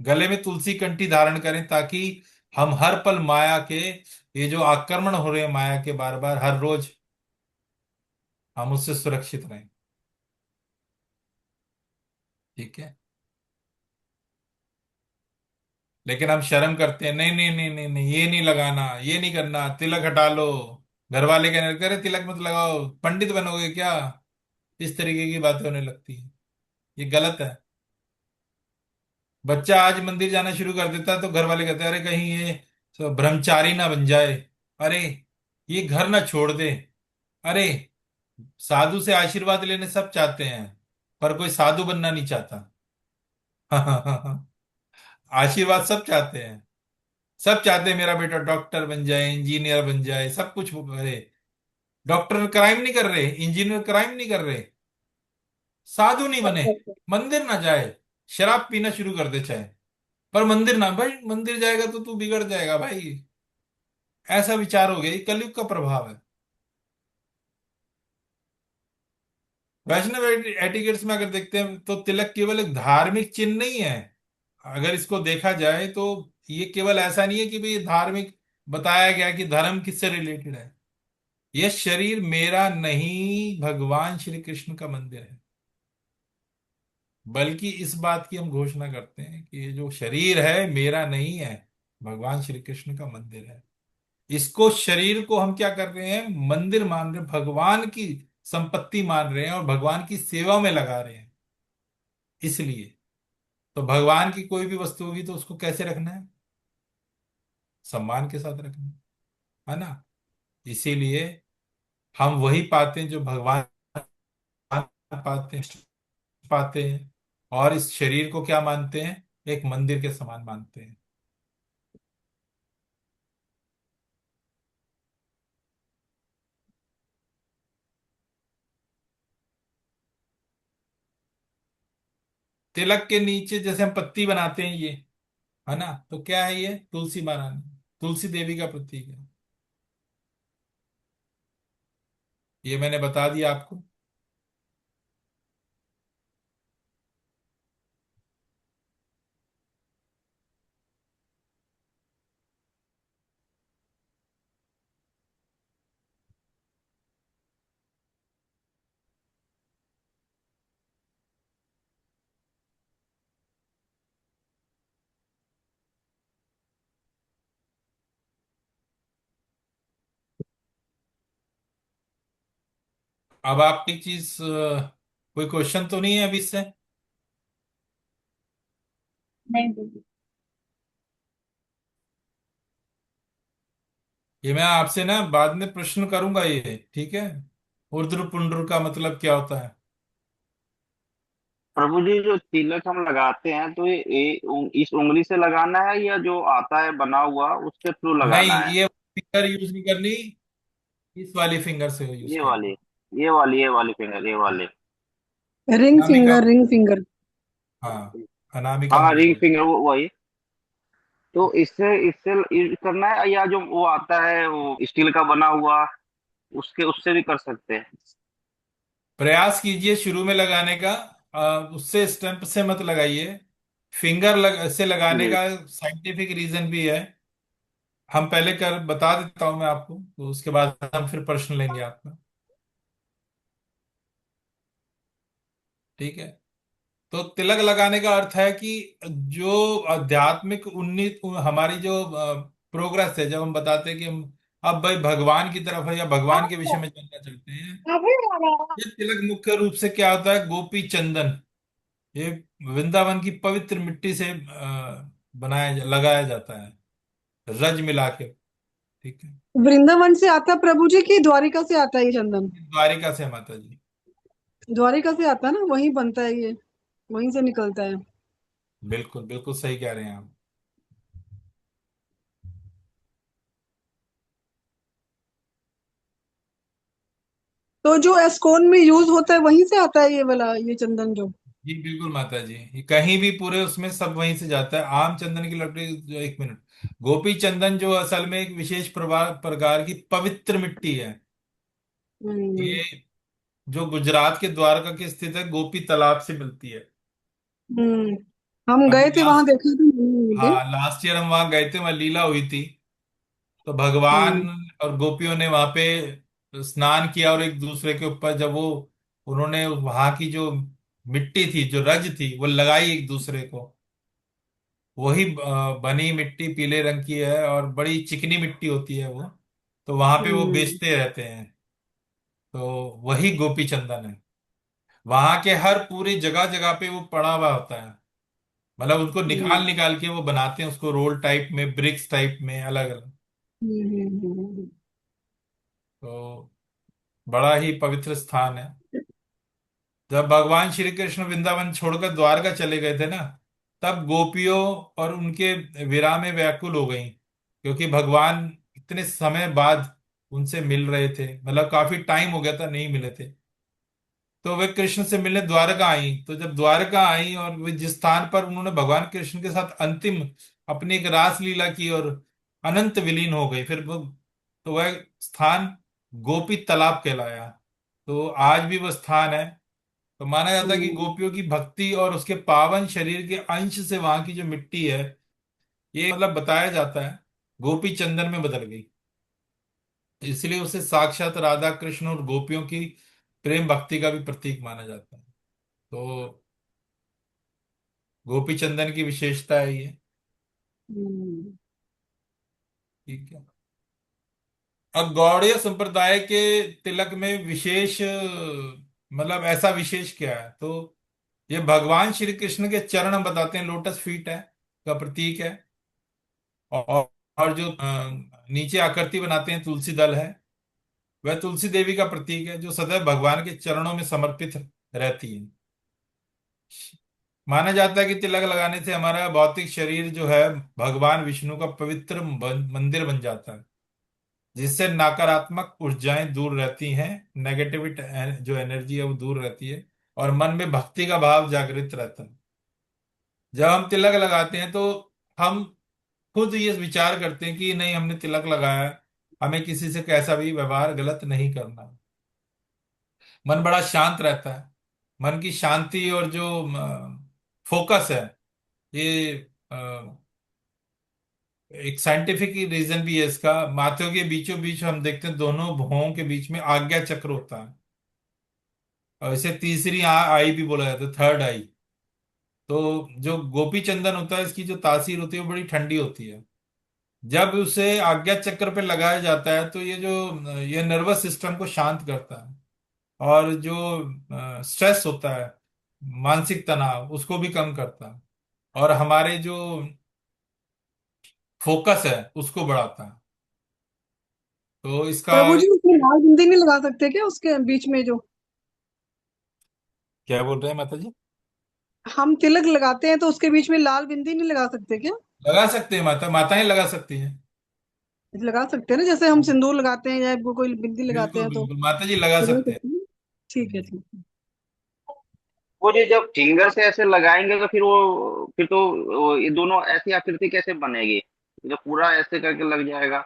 गले में तुलसी कंठी धारण करें ताकि हम हर पल माया के, ये जो आक्रमण हो रहे हैं माया के बार बार हर रोज, हम उससे सुरक्षित रहें। ठीक है। लेकिन हम शर्म करते हैं, नहीं नहीं नहीं नहीं नहीं, ये नहीं लगाना, ये नहीं करना, तिलक हटा लो। घर वाले कहने लगते, अरे तिलक मत लगाओ, पंडित बनोगे क्या? इस तरीके की बातें होने लगती है। ये गलत है। बच्चा आज मंदिर जाना शुरू कर देता है तो घर वाले कहते हैं, अरे कहीं ये ब्रह्मचारी ना बन जाए, अरे ये घर ना छोड़ दे, अरे साधु से आशीर्वाद लेने सब चाहते हैं, पर कोई साधु बनना नहीं चाहता। आशीर्वाद सब चाहते हैं। सब चाहते हैं मेरा बेटा डॉक्टर बन जाए, इंजीनियर बन जाए, सब कुछ। अरे डॉक्टर क्राइम नहीं कर रहे, इंजीनियर क्राइम नहीं कर रहे, साधु नहीं बने, अच्छा अच्छा। मंदिर ना जाए, शराब पीना शुरू कर दे चाहे, पर मंदिर ना, भाई मंदिर जाएगा तो तू बिगड़ जाएगा भाई। ऐसा विचार हो गया, ये कलयुग का प्रभाव है। वैष्णव एटिकेट्स में अगर देखते हैं तो तिलक केवल एक धार्मिक चिन्ह नहीं है। अगर इसको देखा जाए तो ये केवल ऐसा नहीं है कि भाई ये धार्मिक बताया गया कि धर्म किससे रिलेटेड है। यह शरीर मेरा नहीं, भगवान श्री कृष्ण का मंदिर है। बल्कि इस बात की हम घोषणा करते हैं कि ये जो शरीर है मेरा नहीं है, भगवान श्री कृष्ण का मंदिर है। इसको, शरीर को हम क्या कर रहे हैं, मंदिर मान रहे हैं, भगवान की संपत्ति मान रहे हैं और भगवान की सेवा में लगा रहे हैं। इसलिए तो भगवान की कोई भी वस्तु होगी तो उसको कैसे रखना है, सम्मान के साथ रखना है ना। इसीलिए हम वही पाते हैं जो भगवान पाते हैं, पाते हैं। और इस शरीर को क्या मानते हैं, एक मंदिर के समान मानते हैं। तिलक के नीचे जैसे हम पत्ती बनाते हैं ये, है ना, तो क्या है ये, तुलसी महारानी, तुलसी देवी का प्रतीक है। ये मैंने बता दिया आपको। अब आप एक चीज, कोई क्वेश्चन तो नहीं है अभी इससे? नहीं दीदी। ये मैं आपसे ना बाद में प्रश्न करूंगा, ये ठीक है। उर्ध्व पुंड्र का मतलब क्या होता है? प्रभु जी, जो तिलक हम लगाते हैं तो इस उंगली से लगाना है या जो आता है बना हुआ उसके थ्रू नहीं, लगाना है? ये फिंगर यूज नहीं करनी, इस वाली फिंगर से यूज ये करनी। वाली, ये वाली फिंगर, ये वाली। Ring Anamika. Finger, ring finger. हाँ, अनामिका हाँ, मुद्रा रिंग है। फिंगर, वो वही। तो इससे इससे यूज करना है या जो वो आता है वो स्टील का बना हुआ, उसके उससे भी कर सकते हैं? प्रयास कीजिए शुरू में लगाने का। उससे स्टंप से मत लगाइए। से लगाने जी। का साइंटिफिक रीजन भी है। हम पहले कर बता देता हूं मैं आपको, तो उसके बाद हम फिर प्रश्न लेंगे आपका। ठीक है। तो तिलक लगाने का अर्थ है कि जो आध्यात्मिक उन्नीत हमारी जो प्रोग्रेस है, जब हम बताते हैं कि हम अब भाई भगवान की तरफ है या भगवान के विषय में जानना चाहते हैं, ये तिलक मुख्य रूप से क्या होता है, गोपी चंदन, ये वृंदावन की पवित्र मिट्टी से लगाया जाता है, रज मिला के। ठीक है। वृंदावन से आता प्रभु जी की द्वारिका से आता है ये चंदन? ये द्वारिका से है माता जी। द्वारिका से आता है ना, वहीं बनता है ये, वहीं से निकलता है। बिल्कुल बिल्कुल सही कह रहे हैं आप। तो जो एस्कोन में यूज होता है वहीं से आता है ये वाला, ये चंदन जो? जी बिल्कुल माता जी, ये कहीं भी पूरे उसमें सब वहीं से जाता है। आम चंदन की लकड़ी जो, एक मिनट, गोपी चंदन जो असल में एक विशेष प्रकार की पवित्र मिट्टी है। हम्म। ये जो गुजरात के द्वारका के स्थित है, गोपी तालाब से मिलती है। हम्म। हम अभी गए थे वहां, लास्ट, देखा था, नहीं मिलते। हाँ लास्ट ईयर हम वहां गए थे, वहां लीला हुई थी। तो भगवान हम्म। और गोपियों ने वहां पे स्नान किया, और एक दूसरे के ऊपर जब वो, उन्होंने वहां की जो मिट्टी थी, जो रज थी, वो लगाई एक दूसरे को। वही बनी मिट्टी पीले रंग की है और बड़ी चिकनी मिट्टी होती है वो, तो वहां पे वो हम्म। बेचते रहते हैं। तो वही गोपी चंदन है। वहां के हर पूरी जगह जगह पे वो पड़ा हुआ होता है। मतलब उनको निकाल हम्म। निकाल के वो बनाते हैं उसको, रोल टाइप में, ब्रिक्स टाइप में, अलग अलग। तो बड़ा ही पवित्र स्थान है। जब भगवान श्री कृष्ण वृंदावन छोड़कर द्वारका चले गए थे ना, तब गोपियों और उनके विरह में व्याकुल हो गई, क्योंकि भगवान इतने समय बाद उनसे मिल रहे थे, मतलब काफी टाइम हो गया था नहीं मिले थे। तो वे कृष्ण से मिलने द्वारका आई। तो जब द्वारका आई और वे जिस स्थान पर उन्होंने भगवान कृष्ण के साथ अंतिम अपनी एक रास लीला की और अनंत विलीन हो गई, फिर वो, तो वह स्थान गोपी तालाब कहलाया। तो आज भी वह स्थान है। तो माना जाता है कि हम्म। गोपियों की भक्ति और उसके पावन शरीर के अंश से वहां की जो मिट्टी है, ये मतलब बताया जाता है गोपी चंदन में बदल गई। इसलिए उसे साक्षात राधा कृष्ण और गोपियों की प्रेम भक्ति का भी प्रतीक माना जाता है। तो गोपी चंदन की विशेषता है ये। हम्म। ठीक है। अब गौड़ीय संप्रदाय के तिलक में विशेष मतलब ऐसा विशेष क्या है, तो ये भगवान श्री कृष्ण के चरण हम बताते हैं, लोटस फीट है का प्रतीक है। और, और जो नीचे आकृति बनाते हैं तुलसी दल है, वह तुलसी देवी का प्रतीक है, जो सदैव भगवान के चरणों में समर्पित रहती है। माना जाता है कि तिलक लगाने से हमारा भौतिक शरीर जो है भगवान विष्णु का पवित्र मंदिर बन जाता है, जिससे नकारात्मक ऊर्जाएं दूर रहती हैं, नेगेटिविटी जो एनर्जी है वो दूर रहती है, और मन में भक्ति का भाव जागृत रहता है। जब हम तिलक लगाते हैं तो हम खुद ये विचार करते हैं कि नहीं, हमने तिलक लगाया है, हमें किसी से कैसा भी व्यवहार गलत नहीं करना। मन बड़ा शांत रहता है। मन की शांति और जो फोकस है, ये एक साइंटिफिक रीजन भी है इसका। माथों के बीचों बीच हम देखते हैं दोनों भुवों के बीच में आज्ञा चक्र होता है, और इसे तीसरी आई भी बोला जाता है, थर्ड आई। तो जो गोपी चंदन होता है, इसकी जो तासीर होती है वो बड़ी ठंडी होती है। जब उसे आज्ञा चक्र पे लगाया जाता है तो ये नर्वस सिस्टम को शांत करता है, और जो स्ट्रेस होता है, मानसिक तनाव, उसको भी कम करता है, और हमारे जो फोकस है उसको बढ़ाता है। तो इसका प्रभु जी उसमें लाल बिंदी नहीं लगा सकते क्या उसके बीच में जो क्या बोल रहे हैं माता जी? हम तिलक लगाते हैं तो उसके बीच में लाल बिंदी नहीं लगा सकते क्या? लगा सकते हैं, माताएं लगा सकती हैं। लगा सकते हैं ना, जैसे हम सिंदूर लगाते हैं या कोई बिंदी लगाते बिल्कुल हैं तो बिल्कुल माता जी लगा लगा सकते हैं। सकते हैं। ठीक है, ठीक है। वो जी जब फिंगर से ऐसे लगाएंगे तो फिर तो ये दोनों ऐसी आकृति कैसे बनेगी, जब पूरा ऐसे करके लग जाएगा।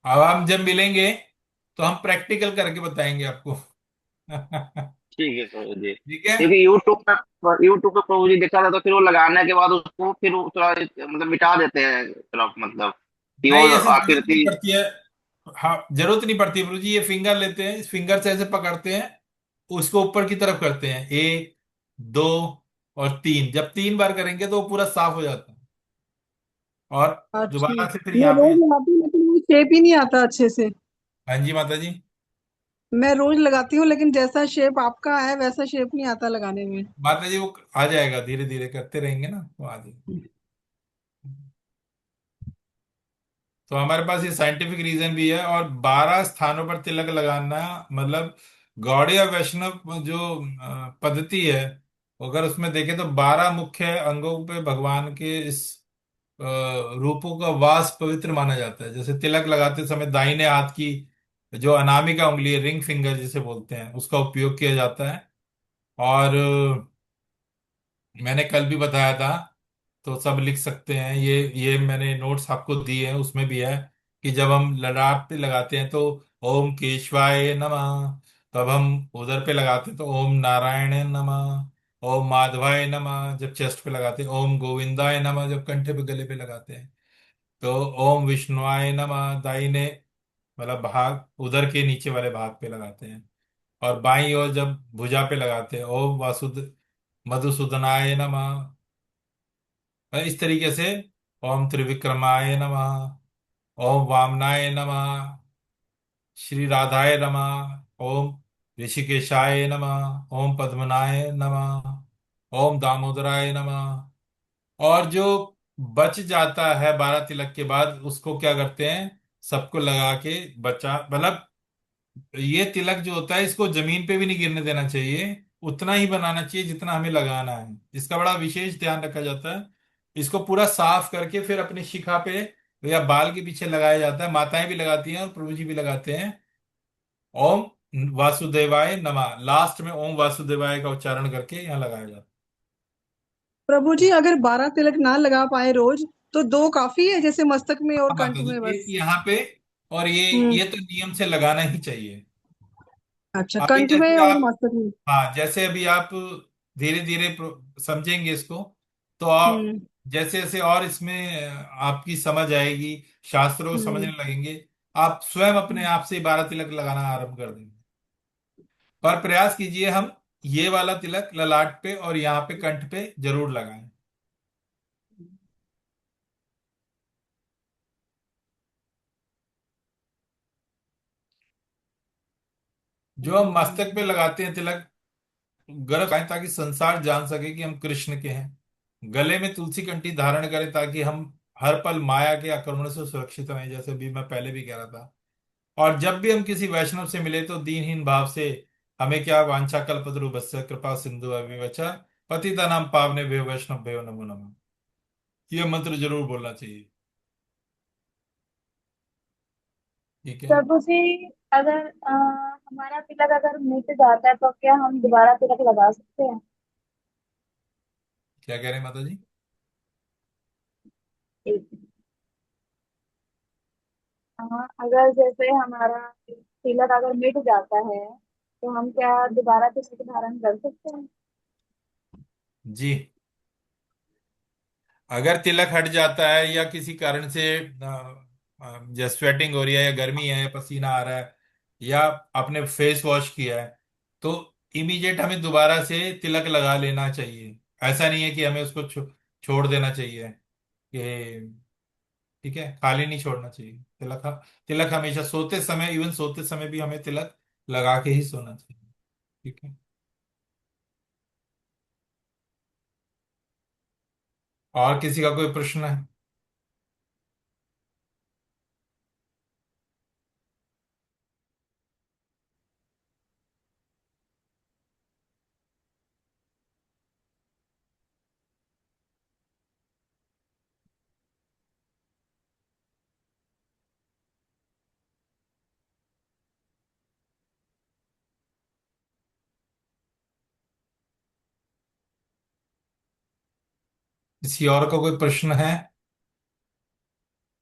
अब हम जब मिलेंगे तो हम प्रैक्टिकल करके बताएंगे आपको। ठीक है प्रभु जी। ठीक है। क्योंकि यूट्यूब पे प्रभु जी देखा था, तो फिर वो लगाने के बाद उसको फिर वो थोड़ा मतलब मिटा देते हैं थोड़ा, मतलब कि वो नहीं, ऐसे जरूरत नहीं आकृति। पड़ती है। हाँ, जरूरत नहीं पड़ती है गुरु जी। ये फिंगर लेते हैं, इस फिंगर से ऐसे पकड़ते हैं, उसको ऊपर की तरफ करते हैं, एक, दो और तीन। जब तीन बार करेंगे तो वो पूरा साफ हो जाता है, और अच्छा, दोबारा से फिर मैं यहाँ पे। रोज लगाती हूँ लेकिन वो शेप ही नहीं आता अच्छे से। हाँ जी माता जी। मैं रोज लगाती हूँ लेकिन जैसा शेप आपका है वैसा शेप नहीं आता लगाने में। माता जी वो आ जाएगा, धीरे धीरे करते रहेंगे ना तो आ जाएगा। तो हमारे पास ये साइंटिफिक रीजन भी है। और 12 स्थानों पर तिलक लगाना, मतलब गौड़ीय वैष्णव जो पद्धति है, अगर उसमें देखें तो 12 मुख्य अंगों पे भगवान के इस रूपों का वास पवित्र माना जाता है। जैसे तिलक लगाते समय दाहिने हाथ की जो अनामिका उंगली है, रिंग फिंगर जिसे बोलते हैं, उसका उपयोग किया जाता है। और मैंने कल भी बताया था, तो सब लिख सकते हैं, ये मैंने नोट्स आपको दिए हैं, उसमें भी है कि जब हम ललाट पे लगाते हैं तो ओम केशवाय नमः, तब हम उधर पे लगाते हैं तो ओम नारायण नमः, ओम माधवाय नमः जब चेस्ट पे लगाते हैं, ओम गोविंदाय नमः जब कंठे पे गले पे लगाते हैं, तो ओम विष्णुआय नमः दाहिने मतलब भाग उधर के नीचे वाले भाग पे लगाते हैं। और बाईं ओर जब भुजा पे लगाते हैं, ओम वासुद मधुसूदनाय नमः और इस तरीके से ओम त्रिविक्रमाय नमः, ओम वामनाय नमः, श्री राधाय नमः, ओम ऋषिकेशाय नमः, ओम पद्मनाय नमः, ओम दामोदराय नमः। और जो बच जाता है 12 तिलक के बाद, उसको क्या करते हैं, सबको लगा के बचा, मतलब ये तिलक जो होता है इसको जमीन पे भी नहीं गिरने देना चाहिए, उतना ही बनाना चाहिए जितना हमें लगाना है। इसका बड़ा विशेष ध्यान रखा जाता है। इसको पूरा साफ करके फिर अपनी शिखा पे या बाल के पीछे लगाया जाता है। माताएं भी लगाती हैं और प्रभु जी भी लगाते हैं। ओम वासुदेवाय नमः, लास्ट में ओम वासुदेवाय का उच्चारण करके यहाँ लगाया जाता प्रभु जी, अगर 12 तिलक ना लगा पाए रोज तो दो काफी है, जैसे मस्तक में और है। हाँ कंठ माता जी, में एक बस? यहाँ पे, और ये हम्म। ये तो नियम से लगाना ही चाहिए। अच्छा, अभी कंठ में जैसे और आप, मस्तक में। हाँ जैसे अभी आप धीरे धीरे समझेंगे इसको, तो आप हम्म। जैसे जैसे और इसमें आपकी समझ आएगी, शास्त्रों को समझने हम्म। लगेंगे, आप स्वयं अपने आप से 12 तिलक लगाना आरंभ कर देंगे। पर प्रयास कीजिए हम ये वाला तिलक ललाट पे और यहाँ पे कंठ पे जरूर लगाएं। जो हम मस्तक पे लगाते हैं तिलक, गलत लगाएं ताकि संसार जान सके कि हम कृष्ण के हैं। गले में तुलसी कंठी धारण करें ताकि हम हर पल माया के आक्रमण से सुरक्षित रहें, जैसे भी मैं पहले भी कह रहा था। और जब भी हम किसी वैष्णव से मिले तो दीनहीन भाव से, हमें क्या वांछा कल्पतरुभ्यश्च कृपा सिंधु व्यवच पतितानां पावनेभ्यो वैष्णवेभ्यो नमो नमः, ये मंत्र जरूर बोलना चाहिए। ठीक है। प्रभु जी, अगर हमारा तिलक अगर मिट जाता है तो क्या हम दोबारा तिलक लगा सकते हैं? क्या कह रहे हैं माता जी? अगर जैसे हमारा तिलक अगर मिट जाता है तो हम क्या दोबारा तिलक धारण कर सकते हैं? जी, अगर तिलक हट जाता है या किसी कारण से या स्वेटिंग हो रही है या गर्मी है या पसीना आ रहा है या आपने फेस वॉश किया है, तो इमीडिएट हमें दोबारा से तिलक लगा लेना चाहिए। ऐसा नहीं है कि हमें उसको छोड़ देना चाहिए कि, ठीक है, खाली नहीं छोड़ना चाहिए तिलक। तिलक हमेशा सोते समय, इवन सोते समय भी हमें तिलक लगा के ही सोना चाहिए। ठीक है। और किसी का कोई प्रश्न है? किसी और का कोई प्रश्न है?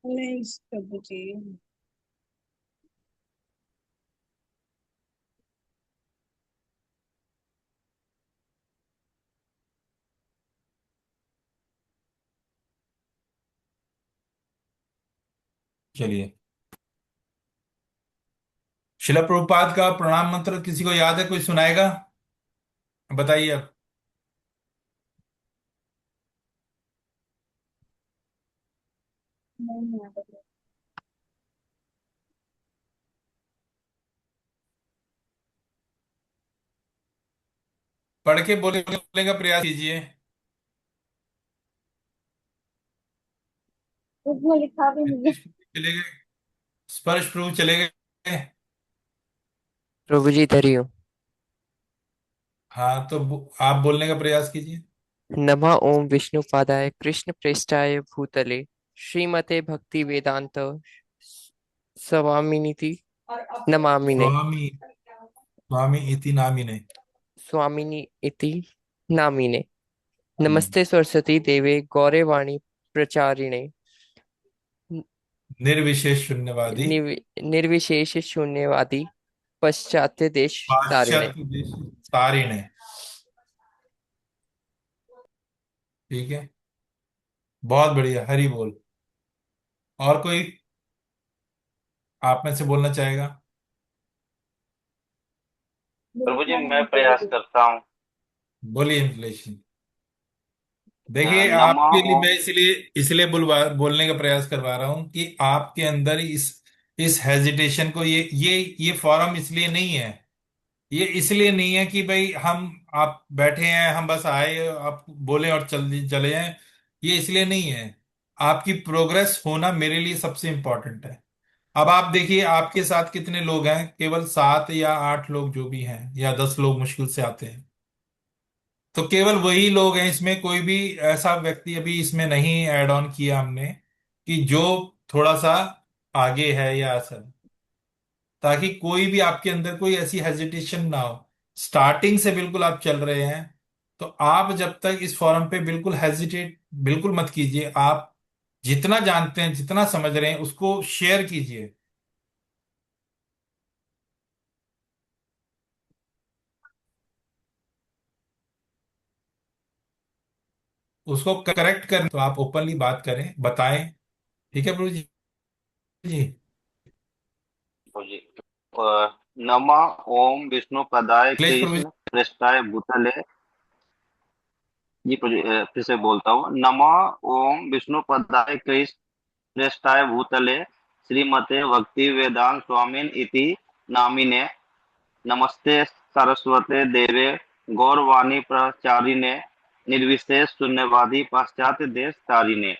नहीं प्रभु जी। चलिए, शिला प्रभुपाद का प्रणाम मंत्र किसी को याद है, कोई सुनाएगा? बताइए आप। नहीं है तो। पढ़ के बोलने का प्रयास कीजिए। उसमें लिखा भी नहीं है। नीतीश प्रभु चले गए, स्पर्श प्रभु चले गए। प्रभु जी इधर ही हूँ। हाँ तो आप बोलने का प्रयास कीजिए। नमः ओम विष्णुपादाय कृष्ण प्रेष्ठाय भूतले श्रीमते भक्ति वेदांत स्वामिनीति नमामिने स्वामी, स्वामी इति नामिने। स्वामिनी इति नामिने। हम्म। नमस्ते सरस्वती देवे गौरवाणी प्रचारिणे निर्विशेष शून्यवादी, निर्विशेष शून्यवादी पश्चात्य देश तारिणे। पाश्चात्य देश तारिणे। ठीक है, बहुत बढ़िया, हरि बोल। और कोई आप में से बोलना चाहेगा? प्रभु जी लिखा मैं नहीं प्रयास है। करता हूँ। बोलिए मिथिलेश जी। देखिए, नमा आपके लिए ओम। मैं इसलिए इसलिए बोलने का प्रयास करवा रहा हूं कि आपके अंदर इस हेजिटेशन को, ये फॉरम इसलिए नहीं है। ये इसलिए नहीं है कि भाई हम आप बैठे हैं, हम बस आए, आप बोले और चल चले जाएं। ये इसलिए नहीं है। आपकी प्रोग्रेस होना मेरे लिए सबसे इंपॉर्टेंट है। अब आप देखिए, आपके साथ कितने लोग हैं? केवल 7 या 8 लोग जो भी हैं, या 10 लोग मुश्किल से आते हैं। तो केवल वही लोग हैं इसमें, कोई भी ऐसा व्यक्ति अभी इसमें नहीं ऐड ऑन किया हमने कि जो थोड़ा सा आगे है या ऐसा, ताकि कोई भी आपके अंदर कोई ऐसी हेजिटेशन ना हो। स्टार्टिंग से बिल्कुल आप चल रहे हैं, तो आप जब तक इस फोरम पे बिल्कुल हेजिटेट बिल्कुल मत कीजिए। आप जितना जानते हैं, जितना समझ रहे हैं, उसको शेयर कीजिए। उसको करेक्ट करें तो आप ओपनली बात करें, बताएं। ठीक है प्रभु जी। जी। तो जी, नमा ओम विष्णु पदाय क्लेश प्रभु जी। कृष्ण पृष्ठाय भूतले। जी प्रभु जी, फिर से बोलता हूँ। नमा ओम विष्णु पदाय कृष्ण पृष्ठाय भूतले श्रीमते भक्ति वेदांत स्वामिन इति नामिने। नमस्ते सरस्वते देवे गौरवाणी प्रचारिणे निर्विशेष शून्यवादी पाश्चात्य देश तारिणे।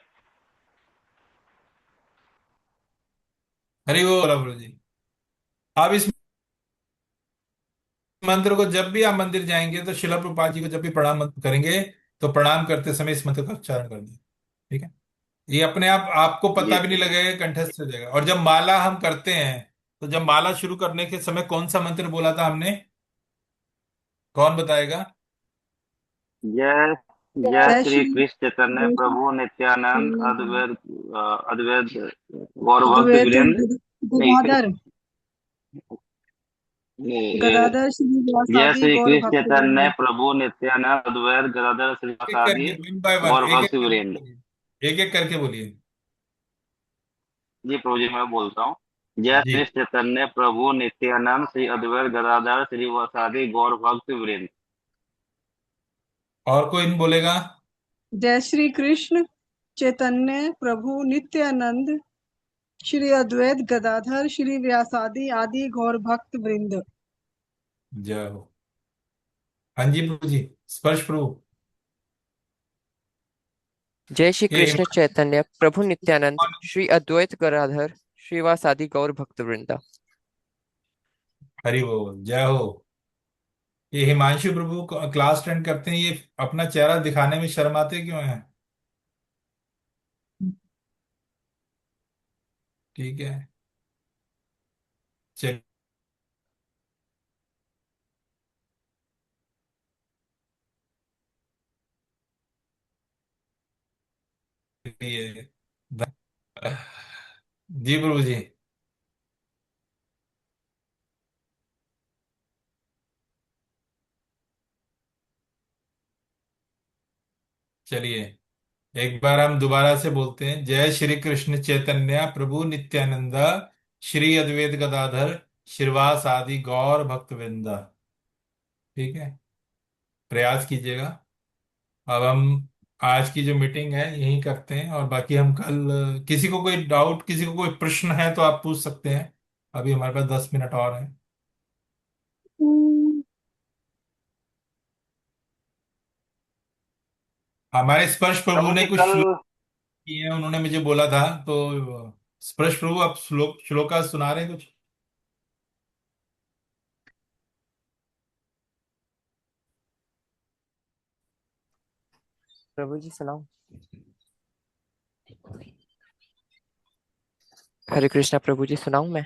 हरि वो प्रभु जी। आप इस मंत्र को जब भी आप मंदिर जाएंगे, तो शिला प्रभुपाद जी को जब भी प्रणाम करेंगे, तो प्रणाम करते समय इस मंत्र का उच्चारण कर दें। ठीक है। ये अपने आप आपको जी पता भी नहीं प्रभु लगेगा, कंठस्थ हो जाएगा। और जब माला हम करते हैं, तो जब माला शुरू करने के समय कौन सा मंत्र बोला था हमने? कौन बताएगा? जय जय जय जय श्री श्री कृष्ण चैतन्य कृष्ण प्रभु नित्यानंद अद्वैत अद्वैत गौर भक्त अद्वैत वीरेंद्र। नहीं गदाधर नहीं, गदाधर जय श्रीवासादि श्री गौर कृष्ण भक्त चैतन्य वृंद। प्रभु नित्यानंद अद्वैत गदाधर एक एक श्रीवासादि करके, वन बाय वन, गौर एक एक भक्त करके वीरेंद्र। बोलिए। एक एक करके बोलिए। जी प्रभु जी, मैं बोलता हूँ। जय जी। श्री चैतन्य प्रभु नित्यानंद श्री अद्वैत गदाधर श्रीवासादि गौर भक्त वीरेंद्र। और कोई नहीं बोलेगा? जय श्री कृष्ण चैतन्य प्रभु नित्यानंद श्री अद्वैत गदाधर श्री व्यासादि आदि गौर भक्त वृंद। जय हो। हाँ जी प्रभु जी। स्पर्श प्रभु। जय श्री ये कृष्ण चैतन्य प्रभु नित्यानंद श्री अद्वैत गदाधर श्रीवासादि गौर भक्त वृंदा। हरि बोल, जय हो। ये हिमांशु प्रभु क्लास अटेंड करते हैं, ये अपना चेहरा दिखाने में शर्माते क्यों हैं? ठीक है। चलिए। जी प्रभु जी। चलिए, एक बार हम दोबारा से बोलते हैं। जय श्री कृष्ण चैतन्य प्रभु नित्यानंद श्री अद्वैत गदाधर श्रीवास आदि गौर भक्त वृंदा। ठीक है। प्रयास कीजिएगा। अब हम आज की जो मीटिंग है यही करते हैं, और बाकी हम कल, किसी को कोई डाउट, किसी को कोई प्रश्न है तो आप पूछ सकते हैं। अभी हमारे पास 10 मिनट और हैं। हमारे स्पर्श प्रभु प्रभु ने जी कुछ कल। श्लोक किए हैं, उन्होंने मुझे बोला था। तो स्पर्श प्रभु, आप श्लोका सुना रहे हैं कुछ? प्रभु जी सुनाओ। हरे कृष्णा प्रभु जी सुनाऊं मैं।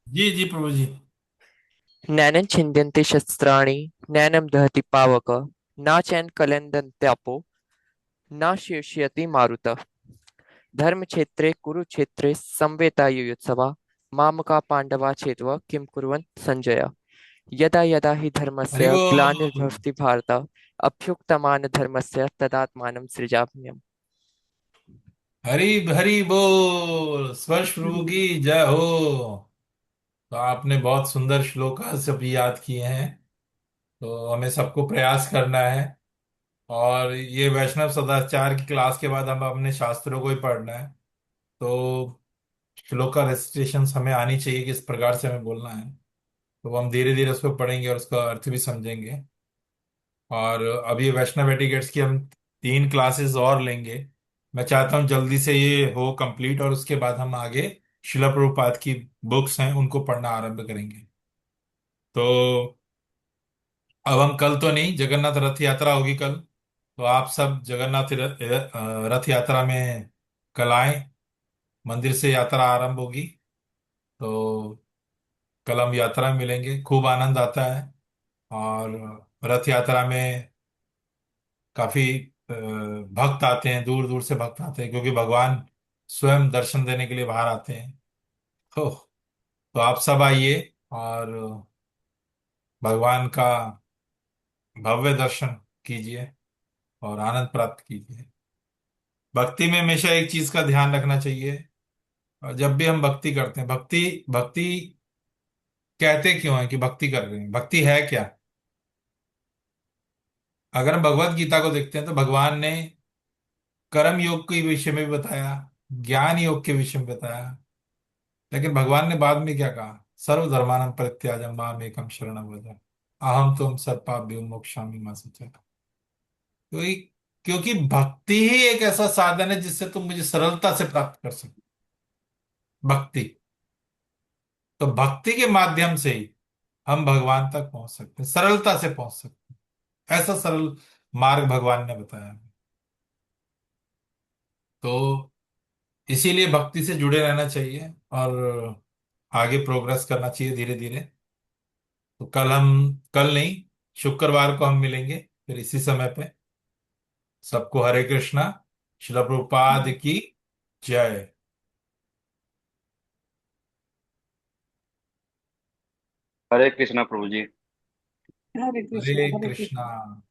जी जी प्रभु जी। नैनं छिन्द्यन्ते शस्त्राणि नैनं दहति पावक न चैन कलन्दन्त्यापो न शेष्यति मारुतः। धर्म क्षेत्रे कुरुक्षेत्रे संवेतायुयुत्सवा मामका पांडवा चेतवा किं कुर्वन् संजय। यदा यदा हि हरि धर्मस्य बोल। ग्लानिर्भवति भारत अभ्युत्थानं धर्मस्य तदात्मानं सृजाम्यहम्। हरि हरि बोल। स्पर्श प्रभु की जय हो। तो आपने बहुत सुंदर श्लोक सब याद किए हैं। तो हमें सबको प्रयास करना है। और ये वैष्णव सदाचार की क्लास के बाद हम अपने शास्त्रों को ही पढ़ना है। तो श्लोक का रेसिटेशन हमें आनी चाहिए, किस प्रकार से हमें बोलना है। तो हम धीरे धीरे उसको पढ़ेंगे और उसका अर्थ भी समझेंगे। और अभी वैष्णव एटिकेट्स की हम 3 क्लासेस और लेंगे। मैं चाहता हूँ जल्दी से ये हो कंप्लीट, और उसके बाद हम आगे शिला प्रभुपाद की बुक्स हैं उनको पढ़ना आरंभ करेंगे। तो अब हम कल तो नहीं, जगन्नाथ रथ यात्रा होगी कल, तो आप सब जगन्नाथ रथ यात्रा में कल आए। मंदिर से यात्रा आरंभ होगी, तो कल हम यात्रा में मिलेंगे। खूब आनंद आता है। और रथ यात्रा में काफी भक्त आते हैं, दूर दूर से भक्त आते हैं, क्योंकि भगवान स्वयं दर्शन देने के लिए बाहर आते हैं। तो आप सब आइए और भगवान का भव्य दर्शन कीजिए और आनंद प्राप्त कीजिए। भक्ति में हमेशा एक चीज का ध्यान रखना चाहिए। और जब भी हम भक्ति करते हैं, भक्ति भक्ति कहते क्यों है कि भक्ति कर रहे हैं? भक्ति है क्या? अगर हम भगवत गीता को देखते हैं तो भगवान ने कर्म योग के विषय में भी बताया, ज्ञान योग के विषय में बताया। लेकिन भगवान ने बाद में क्या कहा? सर्वधर्मानं परित्याज्य माम एकम शरणं व्रज, अहम तुम सर्वपाप्यो मोक्षामि मा शुचः। क्योंकि क्योंकि भक्ति ही एक ऐसा साधन है जिससे तुम मुझे सरलता से प्राप्त कर सकते। भक्ति, तो भक्ति के माध्यम से ही हम भगवान तक पहुंच सकते हैं, सरलता से पहुंच सकते हैं। ऐसा सरल मार्ग भगवान ने बताया हमें। तो इसीलिए भक्ति से जुड़े रहना चाहिए और आगे प्रोग्रेस करना चाहिए धीरे धीरे। तो कल नहीं, शुक्रवार को हम मिलेंगे फिर इसी समय पे। सबको हरे कृष्णा। श्रील प्रभुपाद की जय। हरे कृष्णा प्रभु जी। हरे कृष्णा, हरे हरे कृष्णा। कृष्णा।